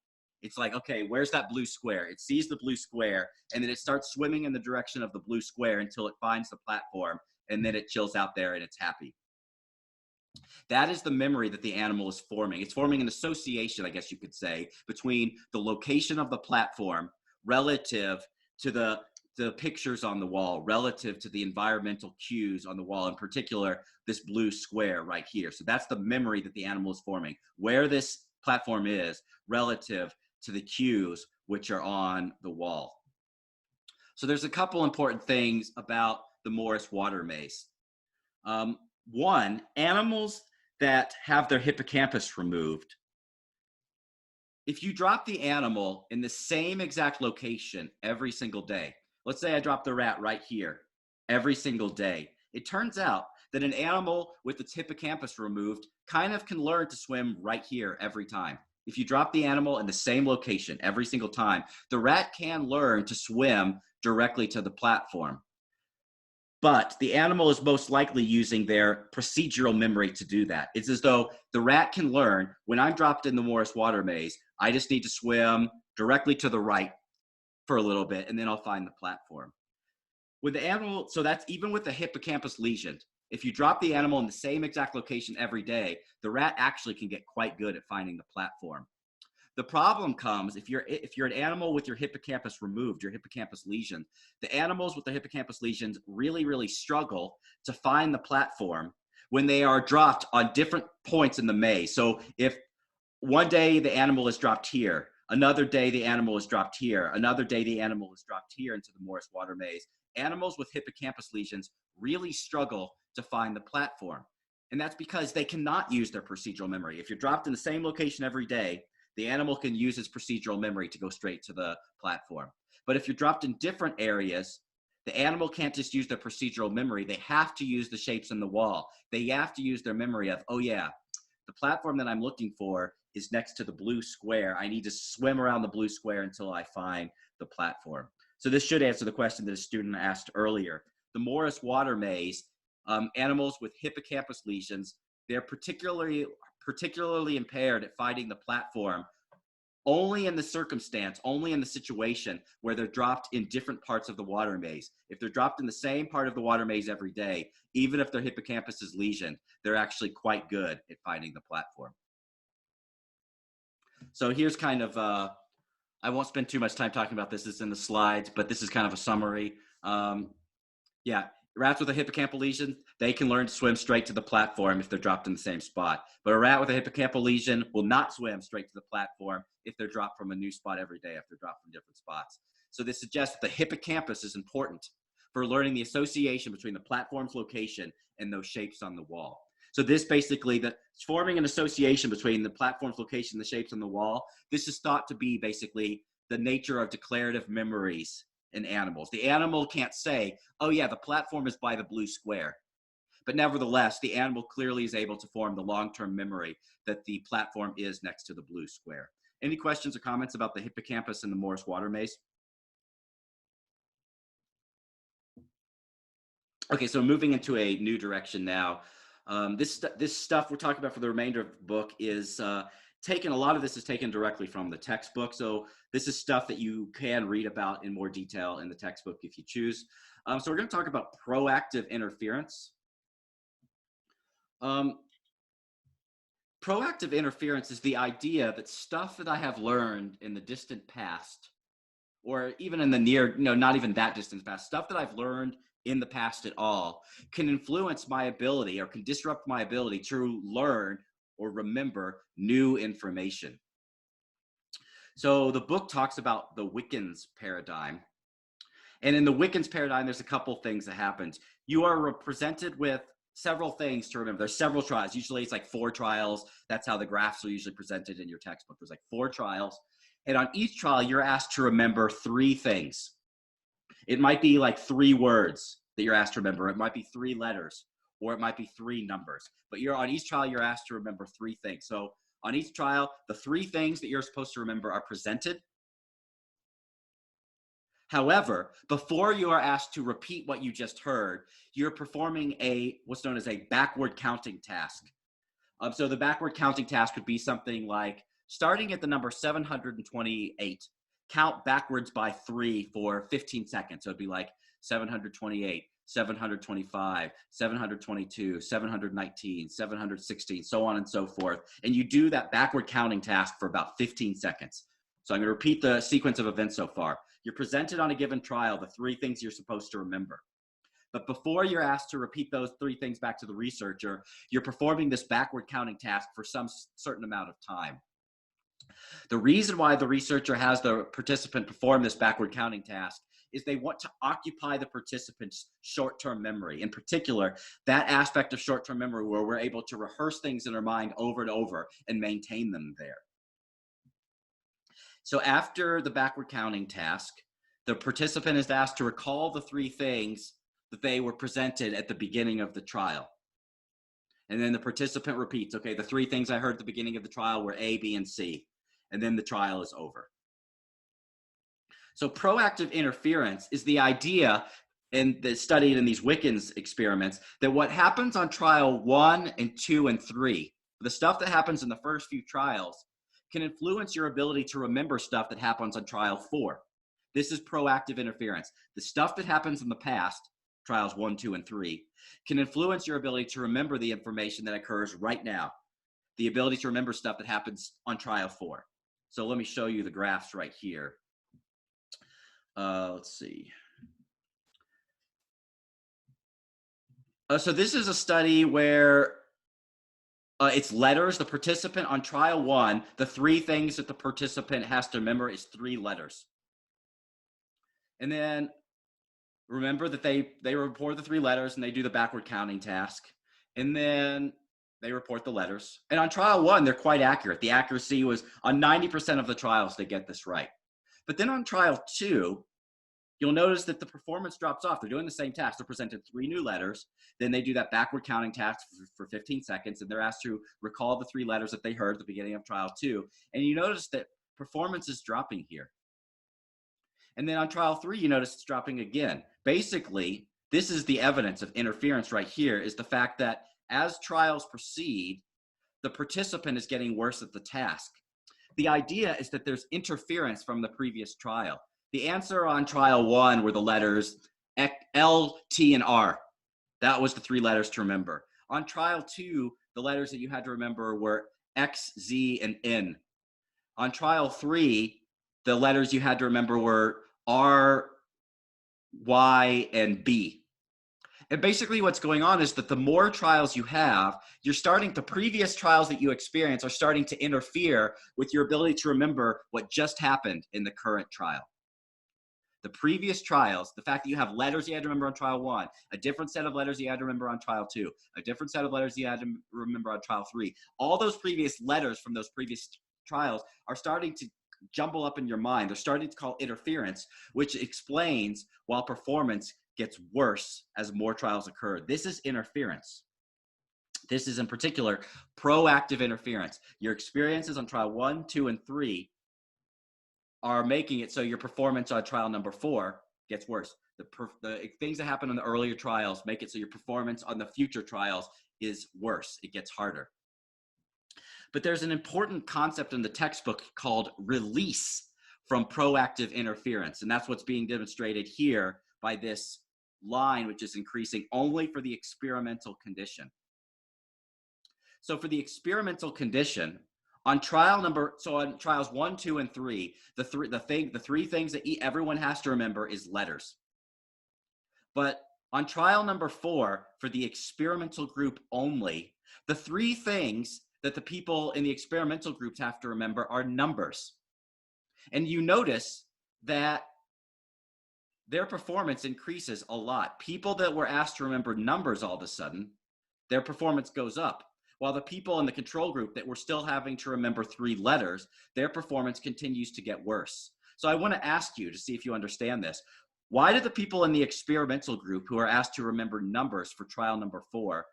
A: it's like, okay, where's that blue square? It sees the blue square, and then it starts swimming in the direction of the blue square until it finds the platform, and then it chills out there and it's happy. That is the memory that the animal is forming. It's forming an association, I guess you could say, between the location of the platform relative to the pictures on the wall, relative to the environmental cues on the wall, in particular, this blue square right here. So that's the memory that the animal is forming, where this platform is relative to the cues which are on the wall. So there's a couple important things about the Morris water maze. One, animals that have their hippocampus removed, if you drop the animal in the same exact location every single day, let's say I drop the rat right here every single day, it turns out that an animal with its hippocampus removed kind of can learn to swim right here every time. If you drop the animal in the same location every single time, the rat can learn to swim directly to the platform. But the animal is most likely using their procedural memory to do that. It's as though the rat can learn, when I'm dropped in the Morris water maze, I just need to swim directly to the right for a little bit, and then I'll find the platform. With the animal, so that's even with the hippocampus lesion. If you drop the animal in the same exact location every day, the rat actually can get quite good at finding the platform. The problem comes if you're an animal with your hippocampus removed, your hippocampus lesion. The animals with the hippocampus lesions really struggle to find the platform when they are dropped on different points in the maze. So if one day the animal is dropped here, another day the animal is dropped here, another day the animal is dropped here into the Morris water maze, animals with hippocampus lesions really struggle to find the platform. And that's because they cannot use their procedural memory. If you're dropped in the same location every day, the animal can use its procedural memory to go straight to the platform. But if you're dropped in different areas, the animal can't just use their procedural memory. They have to use the shapes in the wall. They have to use their memory of, oh yeah, the platform that I'm looking for is next to the blue square. I need to swim around the blue square until I find the platform. So this should answer the question that a student asked earlier. The Morris water maze, animals with hippocampus lesions, they're particularly impaired at finding the platform only in the situation where they're dropped in different parts of the water maze. If they're dropped in the same part of the water maze every day, even if their hippocampus is lesioned, they're actually quite good at finding the platform. So here's kind of, I won't spend too much time talking about this. It's in the slides, but this is kind of a summary. Yeah, rats with a hippocampal lesion, they can learn to swim straight to the platform if they're dropped in the same spot. But a rat with a hippocampal lesion will not swim straight to the platform if they're dropped from a new spot every day, if they're dropped from different spots. So this suggests that the hippocampus is important for learning the association between the platform's location and those shapes on the wall. So this basically, it's forming an association between the platform's location and the shapes on the wall. This is thought to be basically the nature of declarative memories in animals. The animal can't say, oh yeah, the platform is by the blue square. But nevertheless, the animal clearly is able to form the long-term memory that the platform is next to the blue square. Any questions or comments about the hippocampus and the Morris water maze? Okay, so moving into a new direction now. This stuff we're talking about for the remainder of the book is a lot of this is taken directly from the textbook. So this is stuff that you can read about in more detail in the textbook if you choose. So we're going to talk about proactive interference. Proactive interference is the idea that stuff that I have learned in the distant past, or even in the near, not even that distant past, stuff that I've learned in the past at all, can influence my ability or can disrupt my ability to learn or remember new information. So the book talks about the Wickens paradigm. And in the Wickens paradigm, there's a couple things that happens. You are presented with several things to remember. There's several trials. Usually it's like 4 trials. That's how the graphs are usually presented in your textbook. There's like 4 trials. And on each trial, you're asked to remember 3 things. It might be like 3 words that you're asked to remember. It might be 3 letters, or it might be 3 numbers. But on each trial, you're asked to remember 3 things. So on each trial, the 3 things that you're supposed to remember are presented. However, before you are asked to repeat what you just heard, you're performing what's known as a backward counting task. So the backward counting task would be something like, starting at the number 728, count backwards by 3 for 15 seconds. So it'd be like 728, 725, 722, 719, 716, so on and so forth. And you do that backward counting task for about 15 seconds. So I'm going to repeat the sequence of events so far. You're presented on a given trial the 3 things you're supposed to remember. But before you're asked to repeat those 3 things back to the researcher, you're performing this backward counting task for some certain amount of time. The reason why the researcher has the participant perform this backward counting task is they want to occupy the participant's short-term memory. In particular, that aspect of short-term memory where we're able to rehearse things in our mind over and over and maintain them there. So after the backward counting task, the participant is asked to recall the 3 things that they were presented at the beginning of the trial. And then the participant repeats, okay, the 3 things I heard at the beginning of the trial were A, B, and C. And then the trial is over. So proactive interference is the idea studied in these Wickens experiments that what happens on trial 1 and 2 and 3, the stuff that happens in the first few trials, can influence your ability to remember stuff that happens on trial 4. This is proactive interference. The stuff that happens in the past, trials 1, 2, and 3, can influence your ability to remember the information that occurs right now, the ability to remember stuff that happens on trial 4. So let me show you the graphs right here. Let's see. So this is a study where it's letters. The participant on trial 1, the 3 things that the participant has to remember is 3 letters. And then remember that they report the 3 letters and they do the backward counting task. And then they report the letters. And on trial 1, they're quite accurate. The accuracy was on 90% of the trials, they get this right. But then on trial 2, you'll notice that the performance drops off. They're doing the same task. They're presented 3 new letters. Then they do that backward counting task for 15 seconds, and they're asked to recall the 3 letters that they heard at the beginning of trial 2. And you notice that performance is dropping here. And then on trial 3, you notice it's dropping again. Basically, this is the evidence of interference right here, is the fact that as trials proceed, the participant is getting worse at the task. The idea is that there's interference from the previous trial. The answer on trial 1 were the letters L, T, and R. That was the 3 letters to remember. On trial 2, the letters that you had to remember were X, Z, and N. On trial 3, the letters you had to remember were R, Y, and B. And basically what's going on is that the more trials you have, the previous trials that you experience are starting to interfere with your ability to remember what just happened in the current trial. The previous trials, the fact that you have letters you had to remember on trial 1, a different set of letters you had to remember on trial 2, a different set of letters you had to remember on trial 3, all those previous letters from those previous trials are starting to jumble up in your mind. They're starting to call interference, which explains why performance gets worse as more trials occur. This is interference. This is in particular proactive interference. Your experiences on trial 1, 2, and 3 are making it so your performance on trial number 4 gets worse. The things that happen in the earlier trials make it so your performance on the future trials is worse. It gets harder. But there's an important concept in the textbook called release from proactive interference. And that's what's being demonstrated here by this line, which is increasing only for the experimental condition. So for the experimental condition, on trials 1, 2, and 3, the 3 things that everyone has to remember is letters. But on trial number 4, for the experimental group only, the 3 things that the people in the experimental groups have to remember are numbers. And you notice that their performance increases a lot. People that were asked to remember numbers all of a sudden, their performance goes up. While the people in the control group that were still having to remember 3 letters, their performance continues to get worse. So I want to ask you to see if you understand this. Why did the people in the experimental group who are asked to remember numbers for trial number 4,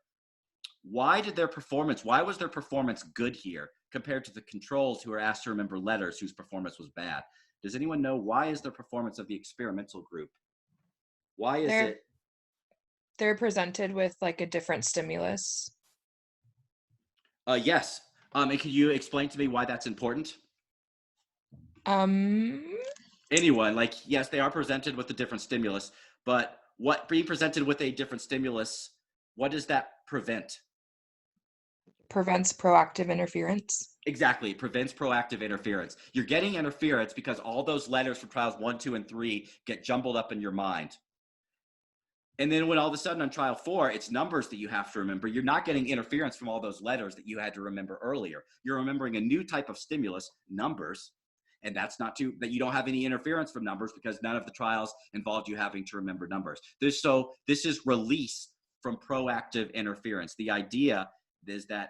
A: why was their performance good here compared to the controls who are asked to remember letters whose performance was bad? Does anyone know why is the performance of the experimental group? Why is
F: they're presented with like a different stimulus?
A: Yes. And can you explain to me why that's important? Anyone, like, yes, they are presented with a different stimulus, but being presented with a different stimulus, what does that prevent?
F: Prevents proactive interference.
A: Exactly, it prevents proactive interference. You're getting interference because all those letters for trials 1, 2, and 3 get jumbled up in your mind. And then when all of a sudden on trial 4, it's numbers that you have to remember, you're not getting interference from all those letters that you had to remember earlier. You're remembering a new type of stimulus, numbers, and that's not that you don't have any interference from numbers because none of the trials involved you having to remember numbers. This is release from proactive interference. The idea is that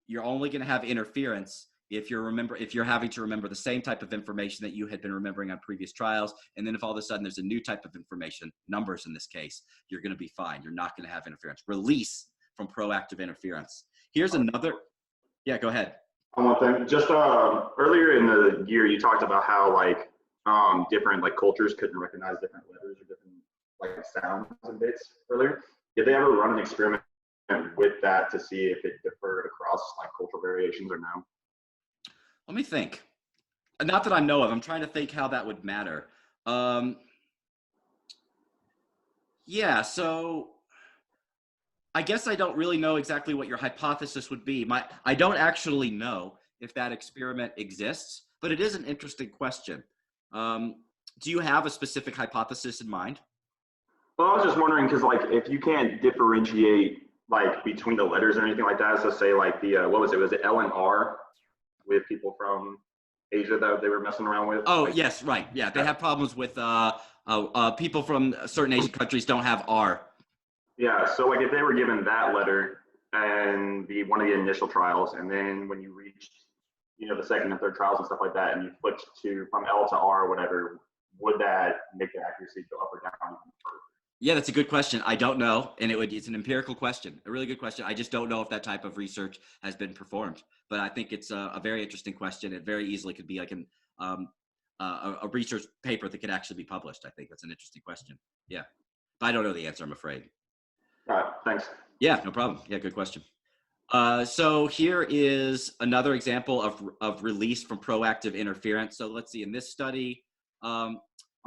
A: you're only going to have interference if you're having to remember the same type of information that you had been remembering on previous trials, and then if all of a sudden there's a new type of information, numbers in this case, you're going to be fine. You're not going to have interference. Release from proactive interference. Here's another. Yeah, go ahead.
E: One thing, just earlier in the year, you talked about how like different like cultures couldn't recognize different letters or different like sounds and bits earlier. Did they ever run an experiment with that to see if it differed across like cultural variations or no?
A: Let me think. Not that I know of. I'm trying to think how that would matter. Yeah, so I guess I don't really know exactly what your hypothesis would be. I don't actually know if that experiment exists, but it is an interesting question. Do you have a specific hypothesis in mind?
E: Well, I was just wondering because like if you can't differentiate like between the letters or anything like that, so say like the what was it L and R with people from Asia that they were messing around with?
A: Oh,
E: like,
A: yes, right. Yeah, they have problems with people from certain Asian countries don't have R.
E: Yeah, so like if they were given that letter and one of the initial trials, and then when you reached, the second and third trials and stuff like that, and you flipped from L to R or whatever, would that make the accuracy go up or down even further?
A: Yeah, that's a good question. I don't know, and it's an empirical question, a really good question. I just don't know if that type of research has been performed, but I think it's a very interesting question. It very easily could be like a research paper that could actually be published. I think that's an interesting question. Yeah, but I don't know the answer, I'm afraid.
E: All right, thanks.
A: Yeah, no problem. Yeah, good question. So here is another example of release from proactive interference. So let's see, in this study, on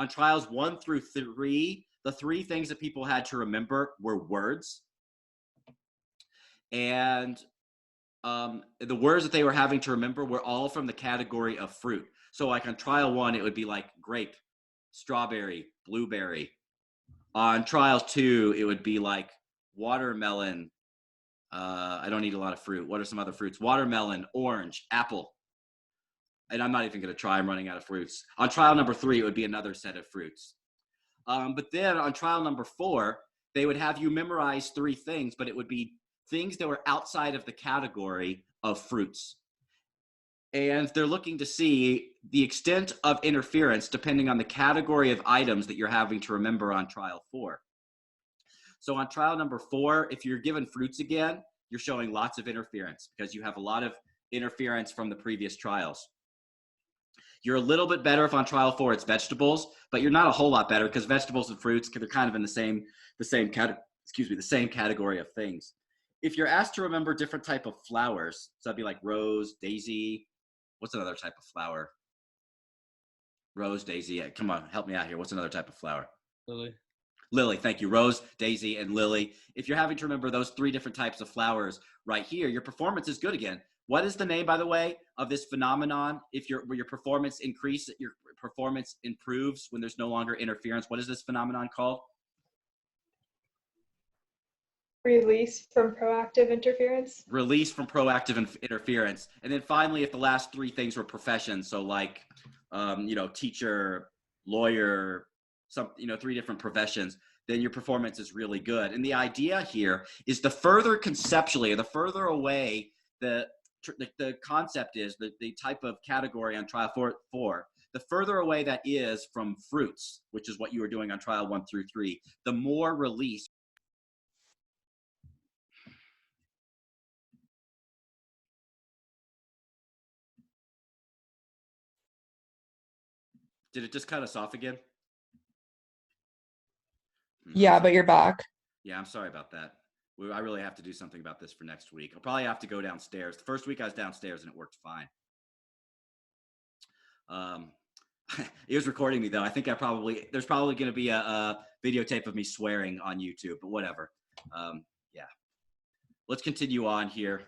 A: trials 1 through 3, the 3 things that people had to remember were words. And the words that they were having to remember were all from the category of fruit. So like on trial 1, it would be like grape, strawberry, blueberry. On trial 2, it would be like watermelon. I don't eat a lot of fruit. What are some other fruits? Watermelon, orange, apple. And I'm not even going to try. I'm running out of fruits. On trial number 3, it would be another set of fruits. But then on trial number 4, they would have you memorize 3 things, but it would be things that were outside of the category of fruits. And they're looking to see the extent of interference depending on the category of items that you're having to remember on trial 4. So on trial number 4, if you're given fruits again, you're showing lots of interference because you have a lot of interference from the previous trials. You're a little bit better if on trial 4 it's vegetables, but you're not a whole lot better because vegetables and fruits, they're kind of in the same category of things. If you're asked to remember different type of flowers, so that'd be like rose, daisy. What's another type of flower? Rose, daisy. Come on, help me out here. What's another type of flower?
C: Lily.
A: Lily, thank you. Rose, daisy, and lily. If you're having to remember those 3 different types of flowers right here, your performance is good again. What is the name, by the way, of this phenomenon? Where your performance your performance improves when there's no longer interference. What is this phenomenon called?
B: Release from proactive interference.
A: Release from proactive interference. And then finally, if the last three things were professions, so like, teacher, lawyer, three different professions, then your performance is really good. And the idea here is the further conceptually, the further away the concept is, the type of category on trial 4, the further away that is from fruits, which is what you were doing on trial 1 through 3, the more release. Did it just cut us off again?
F: Yeah, but you're back.
A: Yeah, I'm sorry about that. I really have to do something about this for next week. I'll probably have to go downstairs. The first week I was downstairs and it worked fine. It was recording me though. I think there's probably going to be a videotape of me swearing on YouTube, but whatever. Yeah. Let's continue on here.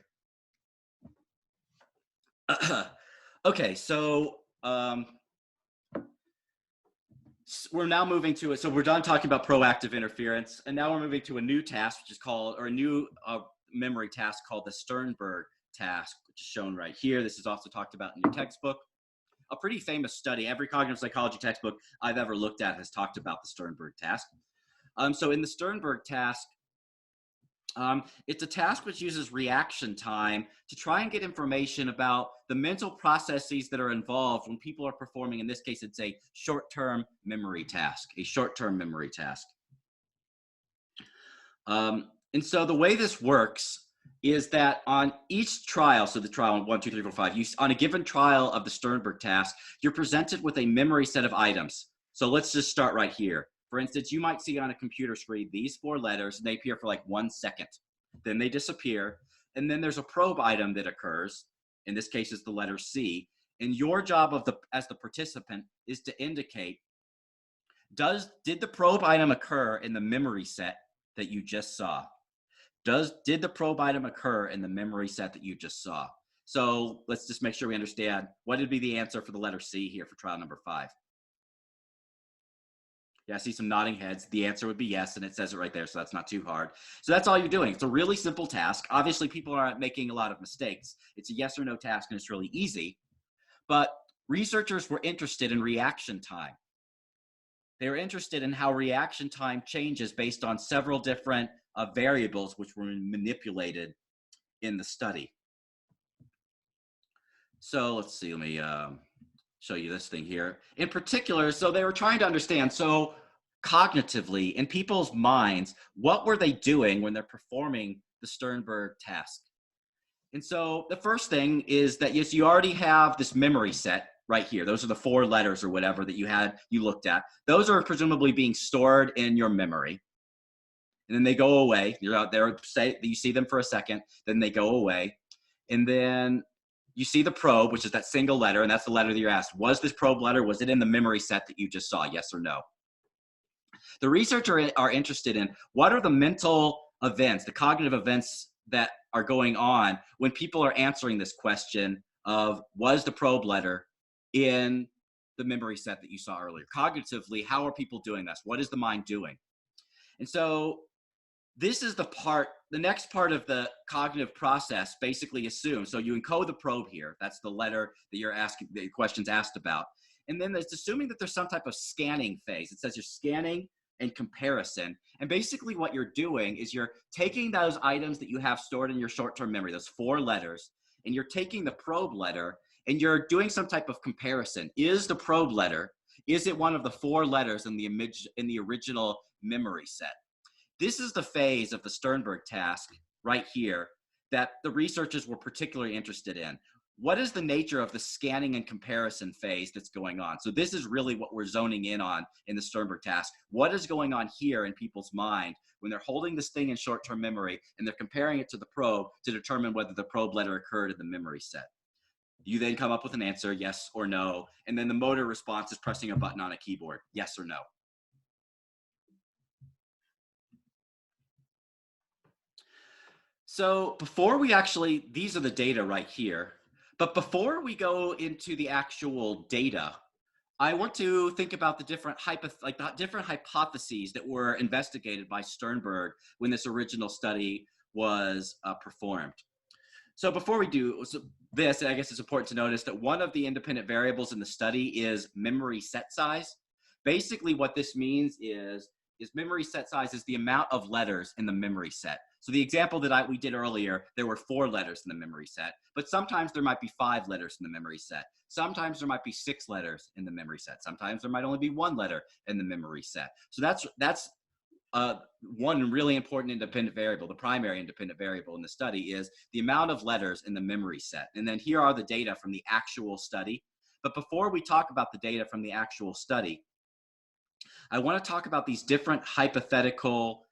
A: Okay, so we're now moving to it. So we're done talking about proactive interference, and now we're moving to a new task, which is called, or a new memory task called the Sternberg task, which is shown right here. This is also talked about in your textbook. A pretty famous study. Every cognitive psychology textbook I've ever looked at has talked about the Sternberg task. So in the Sternberg task, it's a task which uses reaction time to try and get information about the mental processes that are involved when people are performing, in this case, it's a short-term memory task, And so the way this works is that on each trial, so the trial 1, 2, 3, 4, 5, on a given trial of the Sternberg task, you're presented with a memory set of items. So let's just start right here. For instance, you might see on a computer screen these 4 letters, and they appear for like 1 second. Then they disappear, and then there's a probe item that occurs. In this case, is the letter C. And your job as the participant is to indicate, did the probe item occur in the memory set that you just saw? Did the probe item occur in the memory set that you just saw? So let's just make sure we understand what would be the answer for the letter C here for trial number 5. Yeah, I see some nodding heads. The answer would be yes, and it says it right there, so that's not too hard. So that's all you're doing. It's a really simple task. Obviously, people aren't making a lot of mistakes. It's a yes or no task, and it's really easy. But researchers were interested in reaction time. They were interested in how reaction time changes based on several different variables which were manipulated in the study. So let's see, let me show you this thing here. In particular, so they were trying to understand, so cognitively, in people's minds, what were they doing when they're performing the Sternberg task? And so the first thing is that, yes, you already have this memory set right here. Those are the 4 letters or whatever that you looked at. Those are presumably being stored in your memory. And then they go away. You're out there, you see them for a second, then they go away. And then you see the probe, which is that single letter, and that's the letter that you're asked. Was this probe letter, was it in the memory set that you just saw, yes or no? The researchers are interested in what are the mental events, the cognitive events that are going on when people are answering this question of, was the probe letter in the memory set that you saw earlier? Cognitively, how are people doing this? What is the mind doing? And so this is the next part of the cognitive process basically assumes. So you encode the probe here. That's the letter that you're asking, the question's asked about. And then it's assuming that there's some type of scanning phase. It says you're scanning and comparison. And basically what you're doing is you're taking those items that you have stored in your short-term memory, those 4 letters, and you're taking the probe letter and you're doing some type of comparison. Is the probe letter, is it one of the 4 letters in the original memory set? This is the phase of the Sternberg task right here that the researchers were particularly interested in. What is the nature of the scanning and comparison phase that's going on? So this is really what we're zoning in on in the Sternberg task. What is going on here in people's mind when they're holding this thing in short-term memory and they're comparing it to the probe to determine whether the probe letter occurred in the memory set? You then come up with an answer, yes or no, and then the motor response is pressing a button on a keyboard, yes or no. So before we these are the data right here, but before we go into the actual data, I want to think about the different hypotheses that were investigated by Sternberg when this original study was performed. So before we do this, I guess it's important to notice that one of the independent variables in the study is memory set size. Basically, what this means is memory set size is the amount of letters in the memory set. So the example that we did earlier, there were 4 letters in the memory set, but sometimes there might be 5 letters in the memory set. Sometimes there might be 6 letters in the memory set. Sometimes there might only be 1 letter in the memory set. So that's one really important independent variable. The primary independent variable in the study is the amount of letters in the memory set. And then here are the data from the actual study. But before we talk about the data from the actual study, I want to talk about these different hypothetical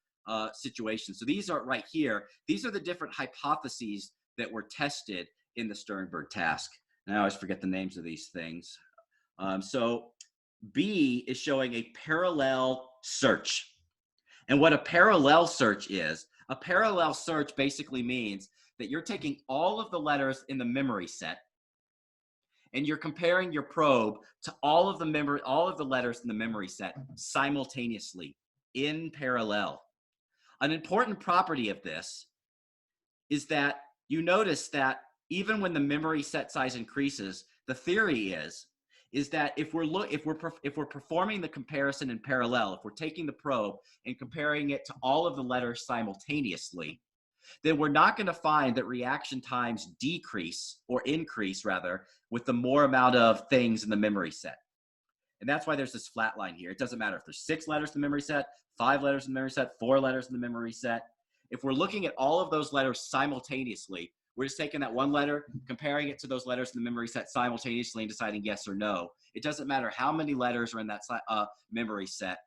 A: situations. So these are right here. These are the different hypotheses that were tested in the Sternberg task. And I always forget the names of these things. So B is showing a parallel search. And what a parallel search is, a parallel search basically means that you're taking all of the letters in the memory set and you're comparing your probe to all of the letters in the memory set simultaneously in parallel. An important property of this is that you notice that even when the memory set size increases, the theory is that if we're performing the comparison in parallel, if we're taking the probe and comparing it to all of the letters simultaneously, then we're not going to find that reaction times decrease or increase rather with the more amount of things in the memory set. And that's why there's this flat line here. It doesn't matter if there's 6 letters in the memory set, 5 letters in the memory set, 4 letters in the memory set. If we're looking at all of those letters simultaneously, we're just taking that one letter, comparing it to those letters in the memory set simultaneously and deciding yes or no. It doesn't matter how many letters are in that memory set.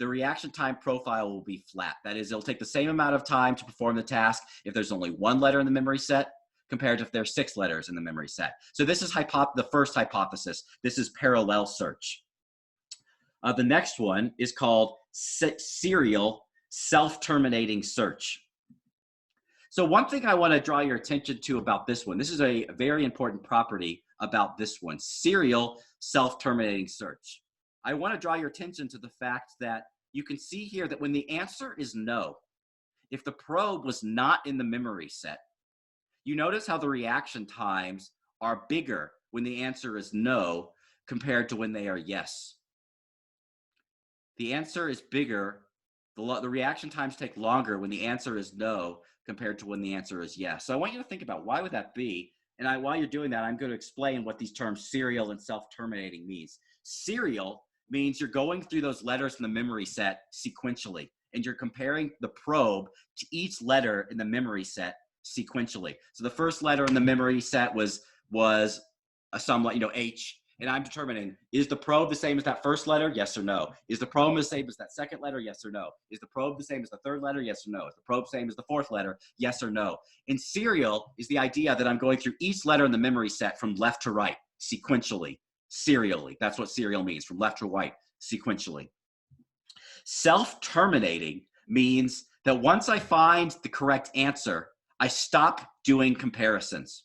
A: The reaction time profile will be flat. That is, it'll take the same amount of time to perform the task if there's only 1 letter in the memory set compared to if there's 6 letters in the memory set. So this is the first hypothesis. This is parallel search. The next one is called serial self-terminating search. So one thing I want to draw your attention to about this one, this is a very important property about this one, serial self-terminating search. I want to draw your attention to the fact that you can see here that when the answer is no, if the probe was not in the memory set, you notice how the reaction times are bigger when the answer is no compared to when they are yes. The answer is bigger, the reaction times take longer when the answer is no compared to when the answer is yes. So I want you to think about why would that be? And while you're doing that, I'm going to explain what these terms serial and self-terminating means. Serial means you're going through those letters in the memory set sequentially, and you're comparing the probe to each letter in the memory set sequentially. So the first letter in the memory set was a somewhat, H. And I'm determining, is the probe the same as that first letter? Yes or no. Is the probe the same as that second letter? Yes or no. Is the probe the same as the third letter? Yes or no. Is the probe the same as the fourth letter? Yes or no. And serial is the idea that I'm going through each letter in the memory set from left to right, sequentially, serially. That's what serial means, from left to right, sequentially. Self-terminating means that once I find the correct answer, I stop doing comparisons.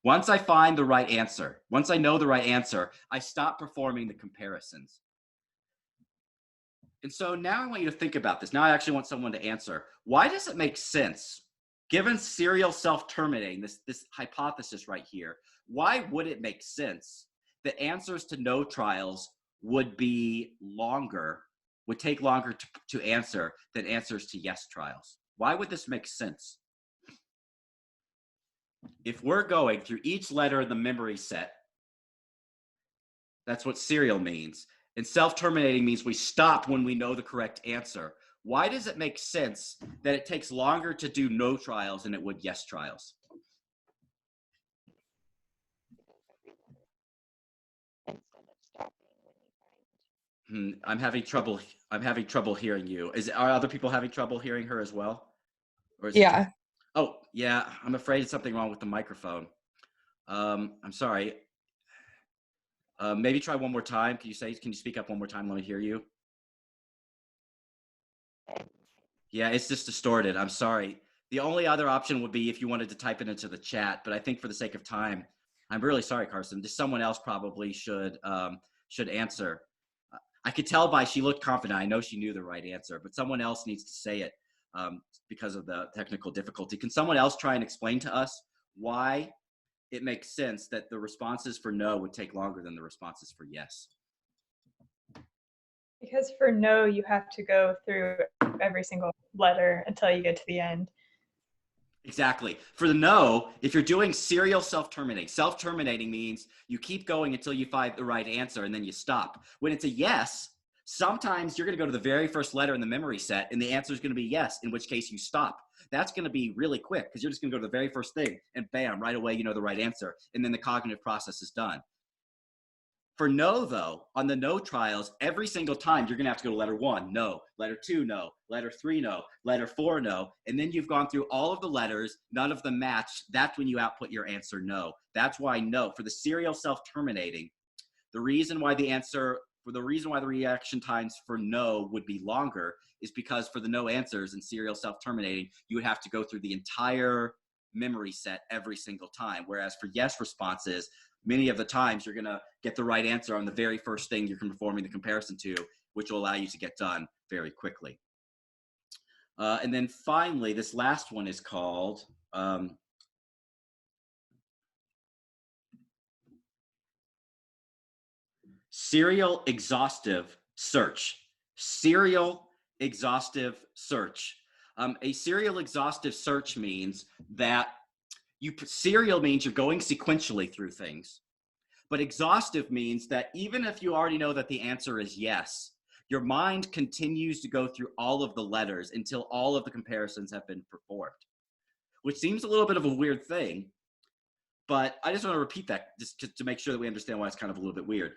A: Once I find the right answer, once I know the right answer, I stop performing the comparisons. And so now I want you to think about this. Now I actually want someone to answer. Why does it make sense, given serial self-terminating, this hypothesis right here, why would it make sense that answers to no trials would be longer, would take longer to answer than answers to yes trials? Why would this make sense? If we're going through each letter in the memory set, that's what serial means. And self-terminating means we stop when we know the correct answer. Why does it make sense that it takes longer to do no trials than it would yes trials? I'm having trouble hearing you. Are other people having trouble hearing her as well? Or is
F: Yeah.
A: Oh, yeah, I'm afraid it's something wrong with the microphone. I'm sorry. Maybe try one more time. Can you speak up one more time? Let me hear you. Yeah, it's just distorted. I'm sorry. The only other option would be if you wanted to type it into the chat, but I think for the sake of time, I'm really sorry, Carson. Just someone else probably should answer. I could tell by she looked confident. I know she knew the right answer, but someone else needs to say it because of the technical difficulty. Can someone else try and explain to us why it makes sense that the responses for no would take longer than the responses for yes?
B: Because for no, you have to go through every single letter until you get to the end.
A: Exactly. For the no, if you're doing serial self-terminating means you keep going until you find the right answer and then you stop. When it's a yes, sometimes you're going to go to the very first letter in the memory set and the answer is going to be yes, in which case you stop. That's going to be really quick because you're just going to go to the very first thing and bam, right away you know the right answer. And then the cognitive process is done. For no, though, on the no trials, every single time you're going to have to go to letter 1, no, letter 2, no, letter 3, no, letter 4, no. And then you've gone through all of the letters, none of them match. That's when you output your answer no. That's why no. For the serial self-terminating, the reason why the reaction times for no would be longer is because for the no answers in serial self-terminating, you would have to go through the entire memory set every single time. Whereas for yes responses, many of the times you're going to get the right answer on the very first thing you're performing the comparison to, which will allow you to get done very quickly. And then finally, this last one is called serial exhaustive search. Serial exhaustive search. A serial exhaustive search means that serial means you're going sequentially through things. But exhaustive means that even if you already know that the answer is yes, your mind continues to go through all of the letters until all of the comparisons have been performed, which seems a little bit of a weird thing. But I just want to repeat that just to make sure that we understand why it's kind of a little bit weird.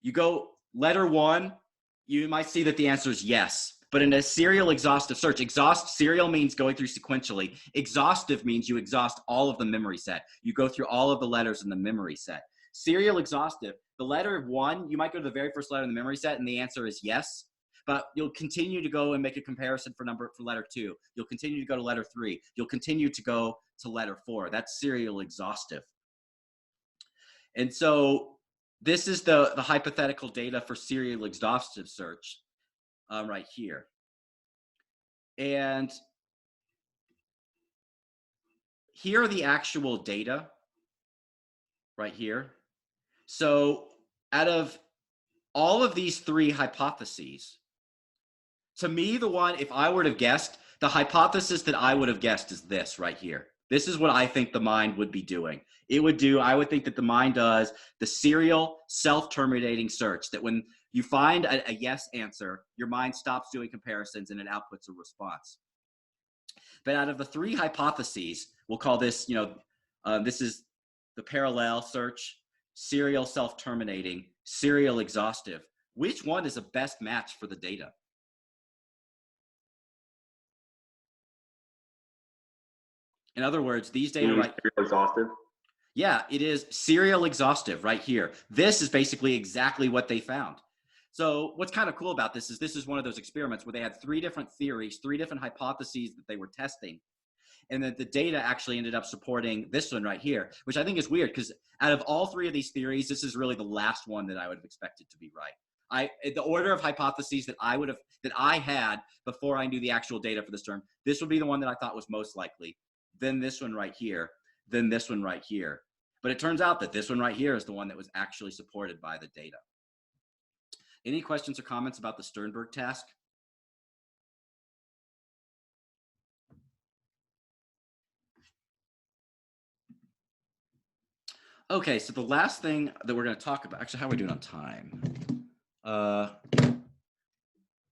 A: You go letter 1, you might see that the answer is yes. But in a serial exhaustive search, serial means going through sequentially. Exhaustive means you exhaust all of the memory set. You go through all of the letters in the memory set. Serial exhaustive, the letter 1, you might go to the very first letter in the memory set and the answer is yes. But you'll continue to go and make a comparison for letter 2. You'll continue to go to letter 3. You'll continue to go to letter 4. That's serial exhaustive. And so this is the hypothetical data for serial exhaustive search right here. And here are the actual data right here. So out of all of these 3 hypotheses, to me, the one, if I were to have guessed, the hypothesis that I would have guessed is this right here. This is what I think the mind would be doing. I would think that the mind does the serial self-terminating search, that when you find a yes answer, your mind stops doing comparisons and it outputs a response. But out of the 3 hypotheses, we'll call this, this is the parallel search, serial self-terminating, serial exhaustive. Which one is the best match for the data? In other words, these data right
E: serial exhaustive.
A: Yeah, it is serial exhaustive right here. This is basically exactly what they found. So what's kind of cool about this is one of those experiments where they had 3 different theories, 3 different hypotheses that they were testing. And that the data actually ended up supporting this one right here, which I think is weird because out of all 3 of these theories, this is really the last one that I would have expected to be right. The order of hypotheses that I had before I knew the actual data for this term, this would be the one that I thought was most likely. Then this one right here, then this one right here. But it turns out that this one right here is the one that was actually supported by the data. Any questions or comments about the Sternberg task? Okay, so the last thing that we're going to talk about, actually, how are we doing on time? I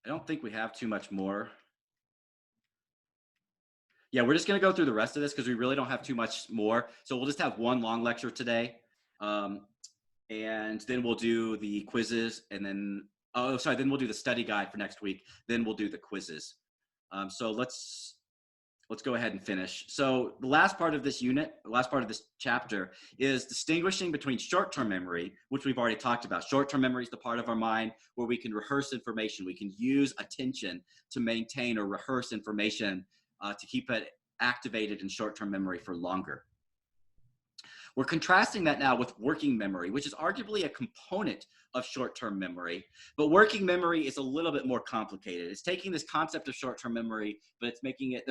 A: don't think we have too much more. Yeah, we're just going to go through the rest of this because we really don't have too much more. So we'll just have one long lecture today. And then we'll do the quizzes and then, then we'll do the study guide for next week. Then we'll do the quizzes. So let's go ahead and finish. So the last part of this unit, the last part of this chapter is distinguishing between short-term memory, which we've already talked about. Short-term memory is the part of our mind where we can rehearse information. We can use attention to maintain or rehearse information to keep it activated in short-term memory for longer. We're contrasting that now with working memory, which is arguably a component of short-term memory, but working memory is a little bit more complicated. It's taking this concept of short-term memory, but it's making it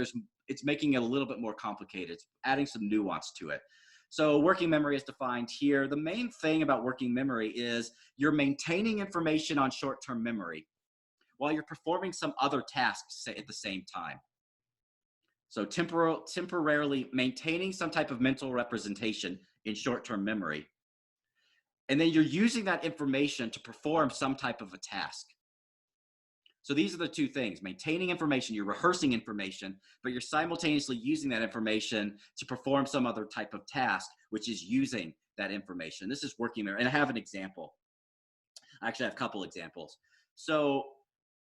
A: a little bit more complicated. It's adding some nuance to it. So working memory is defined here. The main thing about working memory is you're maintaining information on short-term memory while you're performing some other tasks at the same time. So temporarily maintaining some type of mental representation in short-term memory. And then you're using that information to perform some type of a task. So these are the two things: maintaining information, you're rehearsing information, but you're simultaneously using that information to perform some other type of task, which is using that information. This is working memory. And I have an example. I actually have a couple examples. So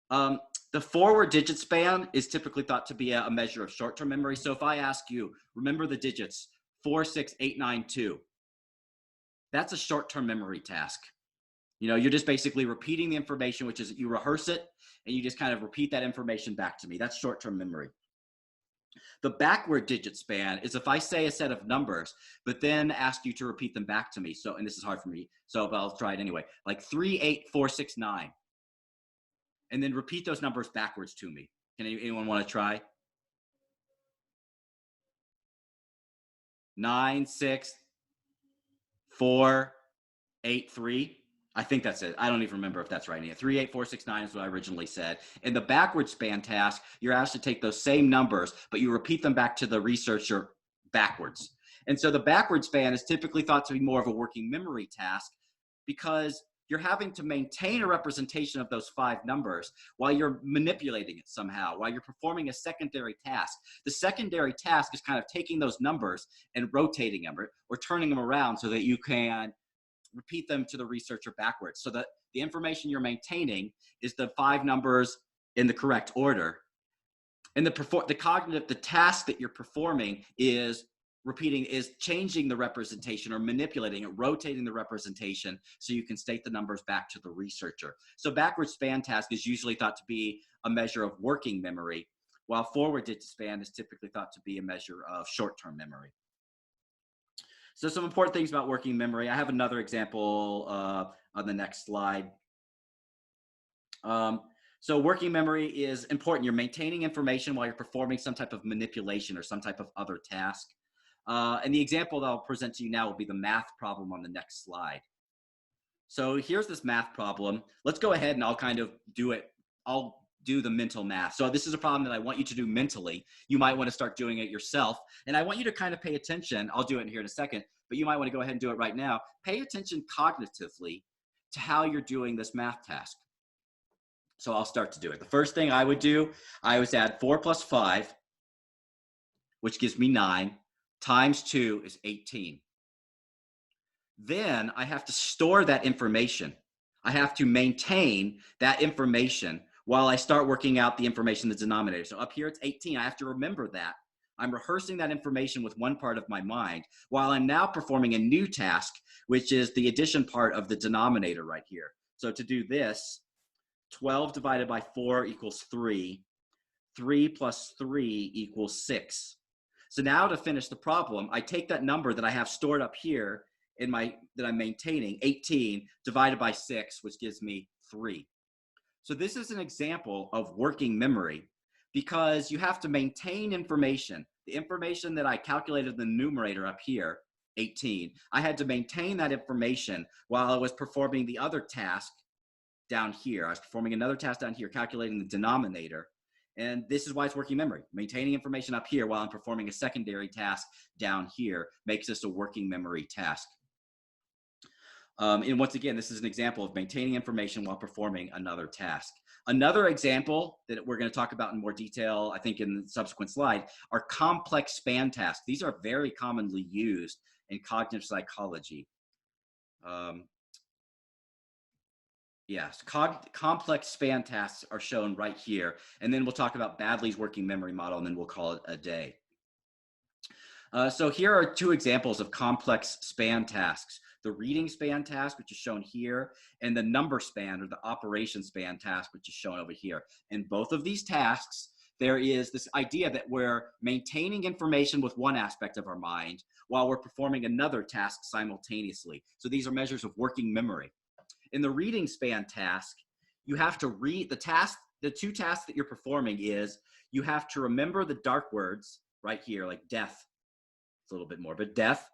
A: the forward digit span is typically thought to be a measure of short-term memory. So if I ask you, remember the digits 4, 6, 8, 9, 2, that's a short-term memory task. You know, you're just basically repeating the information, which is you rehearse it and you just kind of repeat that information back to me. That's short-term memory. The backward digit span is if I say a set of numbers, but then ask you to repeat them back to me. So, and this is hard for me, so but I'll try it anyway. Like 3, 8, 4, 6, 9. And then repeat those numbers backwards to me. Can anyone want to try? 9, 6, 4, 8, 3. I think that's it. I don't even remember if that's right. 3, 8, 4, 6, 9 is what I originally said. In the backward span task, you're asked to take those same numbers, but you repeat them back to the researcher backwards. And so the backward span is typically thought to be more of a working memory task because you're having to maintain a representation of those 5 numbers while you're manipulating it somehow, while you're performing a secondary task. The secondary task is kind of taking those numbers and rotating them or turning them around so that you can repeat them to the researcher backwards. So that the information you're maintaining is the 5 numbers in the correct order. And the task that you're performing is changing the representation or manipulating it, rotating the representation so you can state the numbers back to the researcher. So backward span task is usually thought to be a measure of working memory, while forward digit span is typically thought to be a measure of short-term memory. So some important things about working memory. I have another example on the next slide. So working memory is important. You're maintaining information while you're performing some type of manipulation or some type of other task. And the example that I'll present to you now will be the math problem on the next slide. So here's this math problem. Let's go ahead and I'll kind of do it. I'll do the mental math. So this is a problem that I want you to do mentally. You might want to start doing it yourself. And I want you to kind of pay attention. I'll do it here in a second, but you might want to go ahead and do it right now. Pay attention cognitively to how you're doing this math task. So I'll start to do it. The first thing I would do, I would add 4 plus 5, which gives me 9, times 2 is 18. Then I have to store that information. I have to maintain that information while I start working out the information in the denominator. So up here it's 18. I have to remember that. I'm rehearsing that information with one part of my mind while I'm now performing a new task, which is the addition part of the denominator right here. So to do this, 12 divided by 4 equals 3. 3 plus 3 equals 6. So now to finish the problem, I take that number that I have stored up here that I'm maintaining, 18, divided by 6, which gives me 3. So this is an example of working memory because you have to maintain information. The information that I calculated in the numerator up here, 18, I had to maintain that information while I was performing the other task down here. I was performing another task down here, calculating the denominator. And this is why it's working memory. Maintaining information up here while I'm performing a secondary task down here makes this a working memory task. And once again, this is an example of maintaining information while performing another task. Another example that we're going to talk about in more detail, I think in the subsequent slide, are complex span tasks. These are very commonly used in cognitive psychology. Yes, complex span tasks are shown right here. And then we'll talk about Badley's working memory model, and then we'll call it a day. So here are 2 examples of complex span tasks. The reading span task, which is shown here, and the number span or the operation span task, which is shown over here. In both of these tasks, there is this idea that we're maintaining information with one aspect of our mind while we're performing another task simultaneously. So these are measures of working memory. In the reading span task, you have to read the two tasks that you're performing is you have to remember the dark words right here, like death. It's a little bit more, but death,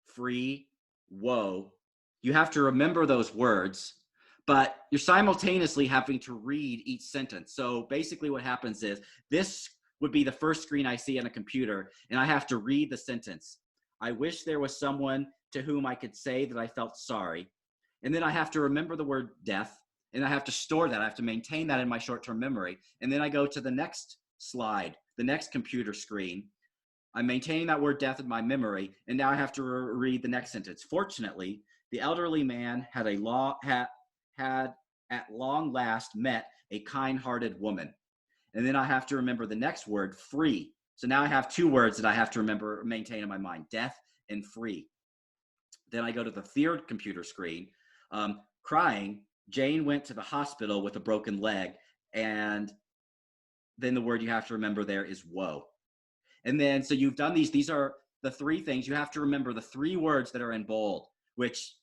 A: free, woe. You have to remember those words, but you're simultaneously having to read each sentence. So basically what happens is this would be the first screen I see on a computer, and I have to read the sentence. I wish there was someone to whom I could say that I felt sorry. And then I have to remember the word death, and I have to store that. I have to maintain that in my short-term memory. And then I go to the next slide, the next computer screen. I'm maintaining that word death in my memory, and now I have to read the next sentence. Fortunately, the elderly man had at long last met a kind-hearted woman. And then I have to remember the next word, free. So now I have two words that I have to remember, maintain in my mind, death and free. Then I go to the third computer screen. Crying, Jane went to the hospital with a broken leg, and then the word you have to remember there is woe. And then, so you've done these are the three things. You have to remember the three words that are in bold, which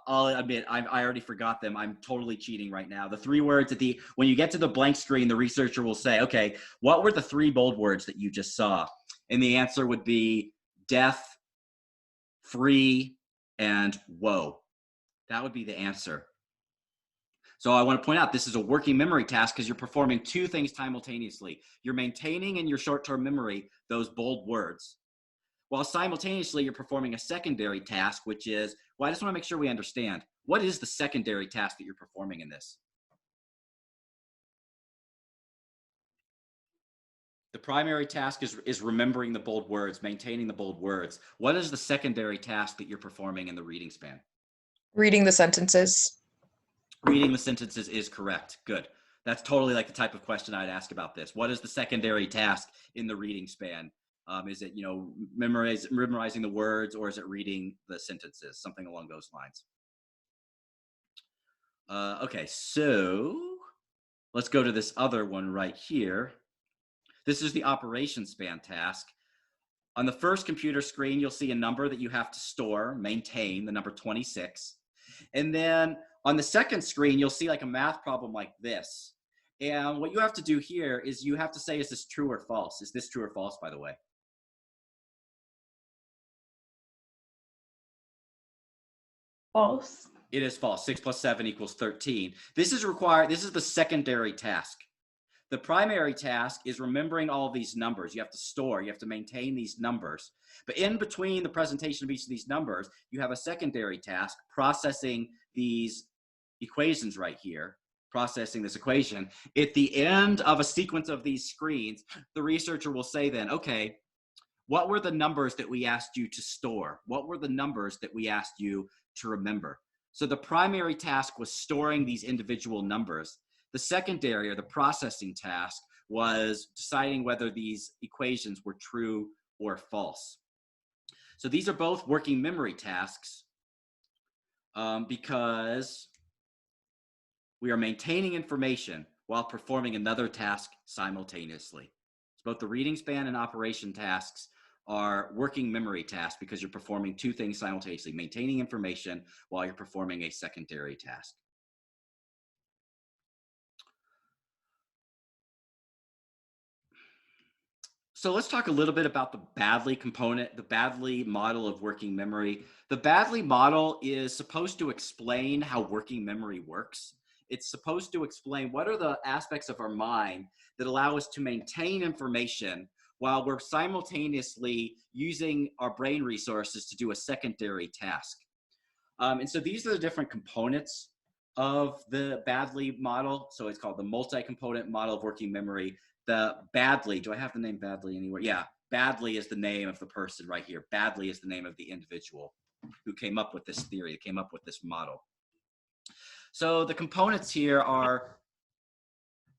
A: I'll admit, I already forgot them. I'm totally cheating right now. The three words when you get to the blank screen, the researcher will say, okay, what were the three bold words that you just saw? And the answer would be death, free, and woe. That would be the answer. So I want to point out this is a working memory task because you're performing two things simultaneously. You're maintaining in your short-term memory those bold words, while simultaneously you're performing a secondary task, which is, well, I just want to make sure we understand, what is the secondary task that you're performing in this? The primary task is remembering the bold words, maintaining the bold words. What is the secondary task that you're performing in the reading span?
F: Reading the sentences.
A: Reading the sentences is correct. Good. That's totally like the type of question I'd ask about this. What is the secondary task in the reading span? Is it, memorizing the words, or is it reading the sentences? Something along those lines. Okay, so let's go to this other one right here. This is the operation span task. On the first computer screen, you'll see a number that you have to store, maintain, the number 26. And then on the second screen, you'll see like a math problem like this. And what you have to do here is you have to say, is this true or false? Is this true or false, by the way?
B: False.
A: It is false. 6 plus 7 equals 13. This is required. This is the secondary task. The primary task is remembering all of these numbers. You have to store, you have to maintain these numbers. But in between the presentation of each of these numbers, you have a secondary task, processing these equations right here, processing this equation. At the end of a sequence of these screens, the researcher will say then, okay, what were the numbers that we asked you to store? What were the numbers that we asked you to remember? So the primary task was storing these individual numbers. The secondary, or the processing task, was deciding whether these equations were true or false. So these are both working memory tasks because we are maintaining information while performing another task simultaneously. So both the reading span and operation tasks are working memory tasks because you're performing two things simultaneously, maintaining information while you're performing a secondary task. So let's talk a little bit about the Baddeley component, the Baddeley model of working memory. The Baddeley model is supposed to explain how working memory works. It's supposed to explain what are the aspects of our mind that allow us to maintain information while we're simultaneously using our brain resources to do a secondary task. And so these are the different components of the Baddeley model. So it's called the multi-component model of working memory. The Baddeley, do I have the name Baddeley anywhere? Yeah, Baddeley is the name of the person right here. Baddeley is the name of the individual who came up with this theory, came up with this model. So the components here are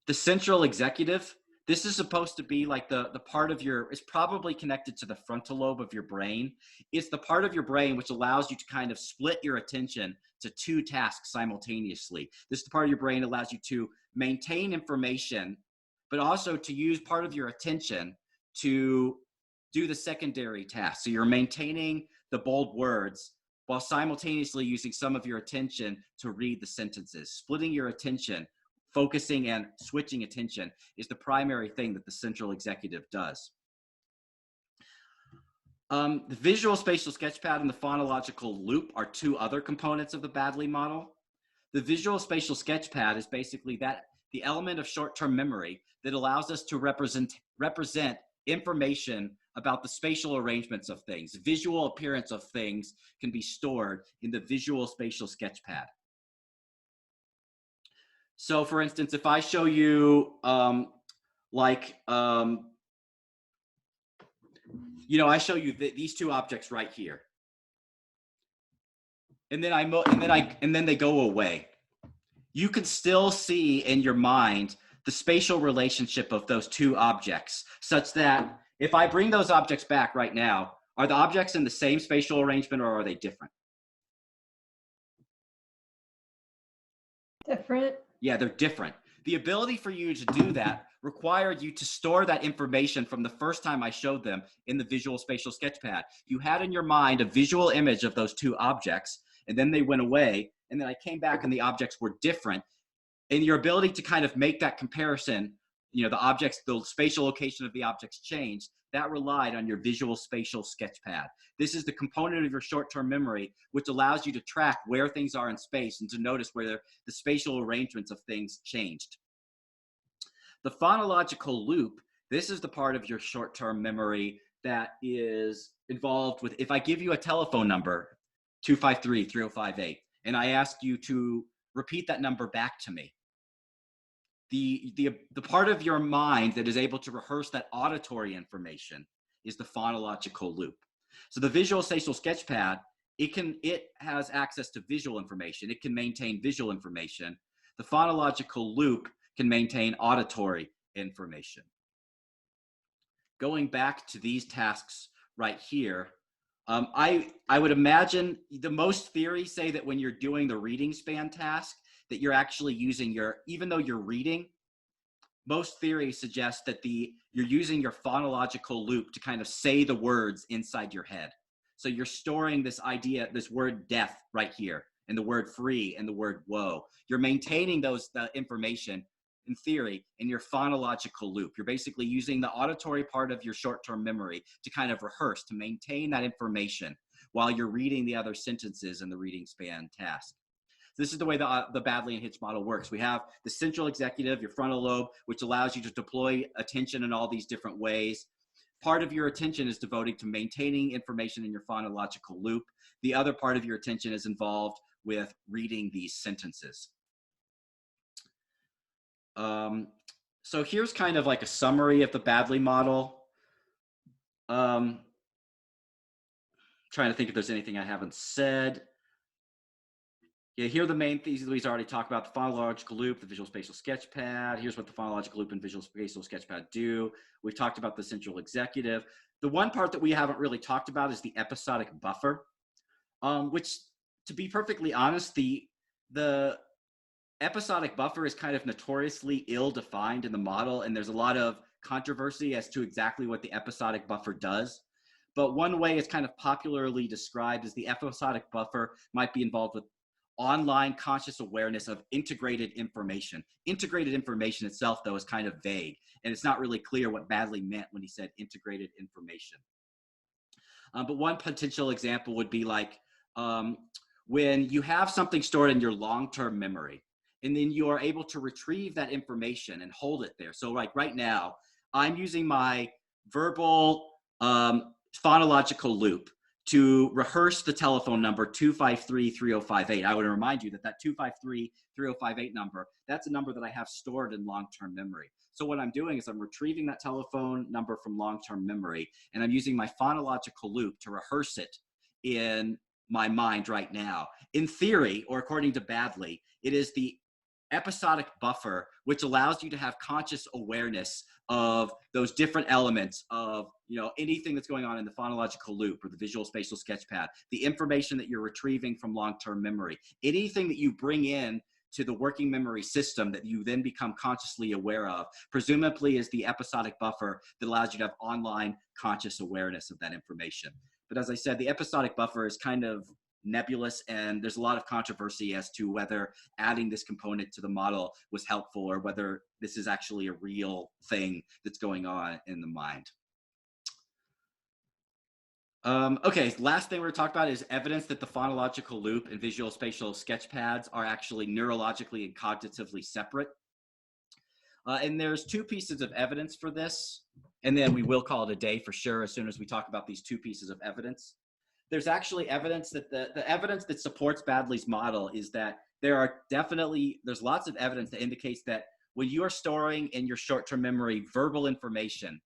A: the central executive. This is supposed to be like the part of your, it's probably connected to the frontal lobe of your brain. It's the part of your brain which allows you to kind of split your attention to two tasks simultaneously. This is the part of your brain that allows you to maintain information, but also to use part of your attention to do the secondary task. So you're maintaining the bold words while simultaneously using some of your attention to read the sentences. Splitting your attention, focusing and switching attention is the primary thing that the central executive does. The visual spatial sketchpad and the phonological loop are two other components of the Baddeley model. The visual spatial sketchpad is basically the element of short-term memory that allows us to represent information about the spatial arrangements of things. Visual appearance of things can be stored in the visual spatial sketchpad. So for instance, if I show you I show you these two objects right here, and then they go away. You can still see in your mind the spatial relationship of those two objects, such that if I bring those objects back right now, are the objects in the same spatial arrangement or are they different?
B: Different.
A: Yeah, they're different. The ability for you to do that required you to store that information from the first time I showed them in the visual spatial sketchpad. You had in your mind a visual image of those two objects, and then they went away, and then I came back and the objects were different. And your ability to kind of make that comparison, the spatial location of the objects changed, that relied on your visual spatial sketchpad. This is the component of your short-term memory, which allows you to track where things are in space and to notice where the spatial arrangements of things changed. The phonological loop, this is the part of your short-term memory that is involved with, if I give you a telephone number, 253-3058, and I ask you to repeat that number back to me, the part of your mind that is able to rehearse that auditory information is the phonological loop. So the visual spatial sketchpad, it has access to visual information. It can maintain visual information. The phonological loop can maintain auditory information. Going back to these tasks right here, I would imagine most theories say that when you're doing the reading span task, that you're actually using even though you're reading, most theories suggest that you're using your phonological loop to kind of say the words inside your head. So you're storing this idea, this word death right here, and the word free and the word woe. You're maintaining the information in theory in your phonological loop. You're basically using the auditory part of your short-term memory to kind of rehearse, to maintain that information while you're reading the other sentences in the reading span task. This is the way the Baddeley and Hitch model works. We have the central executive, your frontal lobe, which allows you to deploy attention in all these different ways. Part of your attention is devoted to maintaining information in your phonological loop. The other part of your attention is involved with reading these sentences. So here's kind of like a summary of the Baddeley model. Trying to think if there's anything I haven't said. Yeah, here are the main things that we've already talked about: the phonological loop, the visual spatial sketchpad. Here's what the phonological loop and visual spatial sketchpad do. We've talked about the central executive. The one part that we haven't really talked about is the episodic buffer, which, to be perfectly honest, the episodic buffer is kind of notoriously ill-defined in the model, and there's a lot of controversy as to exactly what the episodic buffer does. But one way it's kind of popularly described is the episodic buffer might be involved with online conscious awareness of integrated information. Integrated information itself, though, is kind of vague, and it's not really clear what Baddeley meant when he said integrated information. But one potential example would be like when you have something stored in your long-term memory, and then you are able to retrieve that information and hold it there. So like right now, I'm using my verbal phonological loop to rehearse the telephone number 253-3058. I would remind you that 253-3058 number, that's a number that I have stored in long-term memory. So what I'm doing is I'm retrieving that telephone number from long-term memory, and I'm using my phonological loop to rehearse it in my mind right now. In theory, or according to Baddeley, it is the episodic buffer which allows you to have conscious awareness of those different elements of anything that's going on in the phonological loop or the visual spatial sketchpad, the information that you're retrieving from long-term memory, anything that you bring in to the working memory system that you then become consciously aware of, presumably is the episodic buffer that allows you to have online conscious awareness of that information. But as I said, the episodic buffer is kind of nebulous, and there's a lot of controversy as to whether adding this component to the model was helpful or whether this is actually a real thing that's going on in the mind. Okay, last thing we're going to talk about is evidence that the phonological loop and visual spatial sketch pads are actually neurologically and cognitively separate. And there's two pieces of evidence for this, and then we will call it a day for sure as soon as we talk about these two pieces of evidence. There's actually evidence that the evidence that supports Baddeley's model is that there's lots of evidence that indicates that when you are storing in your short-term memory verbal information,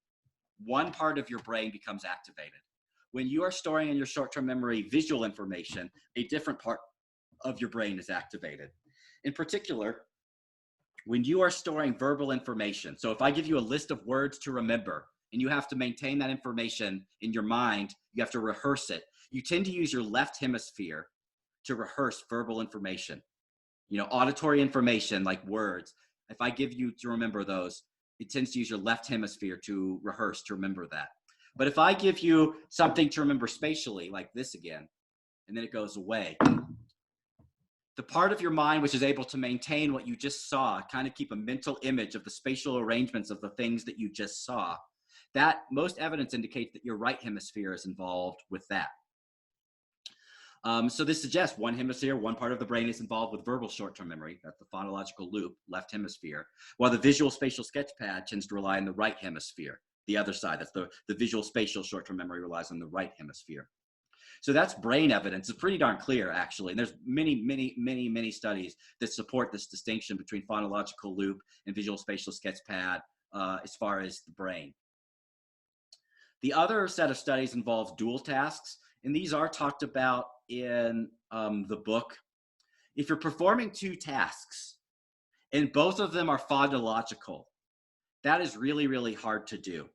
A: one part of your brain becomes activated. When you are storing in your short-term memory visual information, a different part of your brain is activated. In particular, when you are storing verbal information, so if I give you a list of words to remember and you have to maintain that information in your mind, you have to rehearse it, you tend to use your left hemisphere to rehearse verbal information. You know, auditory information like words, if I give you to remember those, it tends to use your left hemisphere to rehearse, to remember that. But if I give you something to remember spatially, like this again, and then it goes away, the part of your mind which is able to maintain what you just saw, kind of keep a mental image of the spatial arrangements of the things that you just saw, that most evidence indicates that your right hemisphere is involved with that. So this suggests one hemisphere, one part of the brain is involved with verbal short-term memory, that's the phonological loop, left hemisphere, while the visual spatial sketchpad tends to rely on the right hemisphere, the other side. That's the visual spatial short-term memory relies on the right hemisphere. So that's brain evidence. It's pretty darn clear, actually. And there's many studies that support this distinction between phonological loop and visual spatial sketchpad as far as the brain. The other set of studies involves dual tasks, and these are talked about in the book. If you're performing two tasks and both of them are phonological, that is really hard to do.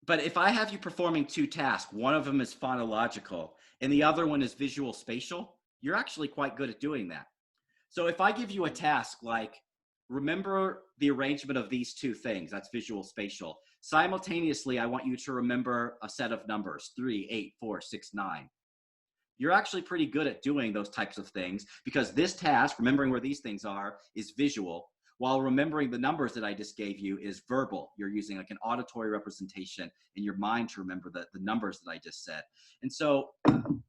A: But if I have you performing two tasks, one of them is phonological and the other one is visual spatial, you're actually quite good at doing that. So if I give you a task like, remember the arrangement of these two things, that's visual spatial. Simultaneously, I want you to remember a set of numbers, 3, 8, 4, 6, 9. You're actually pretty good at doing those types of things because this task, remembering where these things are, is visual, while remembering the numbers that I just gave you is verbal. You're using like an auditory representation in your mind to remember the numbers that I just said. And so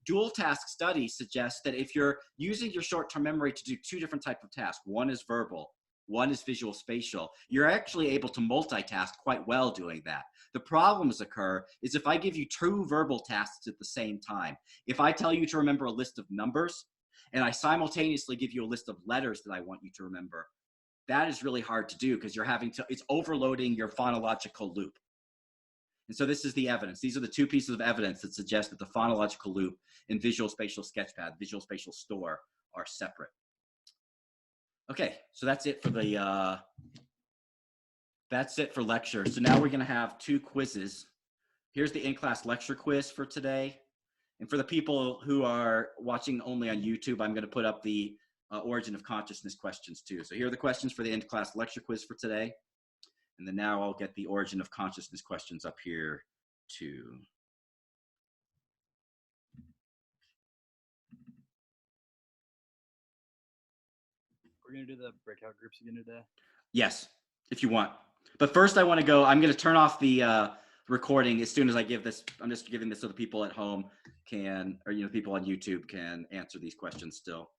A: dual task studies suggest that if you're using your short-term memory to do two different types of tasks, one is verbal, one is visual spatial, you're actually able to multitask quite well doing that. The problems occur is if I give you two verbal tasks at the same time. If I tell you to remember a list of numbers and I simultaneously give you a list of letters that I want you to remember, that is really hard to do because it's overloading your phonological loop. And so this is the evidence. These are the two pieces of evidence that suggest that the phonological loop and visual spatial sketchpad, visual spatial store, are separate. Okay, so that's it for lecture. So now we're going to have two quizzes. Here's the in-class lecture quiz for today. And for the people who are watching only on YouTube, I'm going to put up the origin of consciousness questions too. So here are the questions for the in-class lecture quiz for today. And then now I'll get the origin of consciousness questions up here too.
C: We're going to do the breakout groups again today?
A: Yes, if you want. But first I'm going to turn off the recording as soon as I give this. I'm just giving this so the people at home can, or people on YouTube can answer these questions still.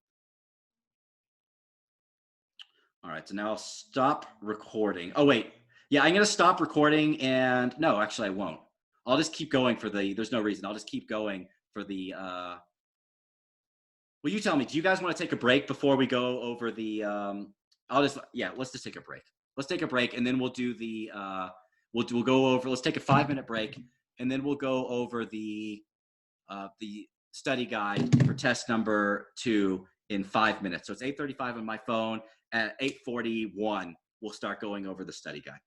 A: All right, so now I'll stop recording. Oh, wait. Yeah, I'm going to stop recording and no, actually I won't. I'll just keep going there's no reason. I'll just keep going for the, well, you tell me, do you guys want to take a break before we go over the, let's just take a break. Let's take a break and then we'll do the, we'll go over, let's take a 5-minute break and then we'll go over the study guide for test number 2 in 5 minutes. So it's 8:35 on my phone. At 8:41, we'll start going over the study guide.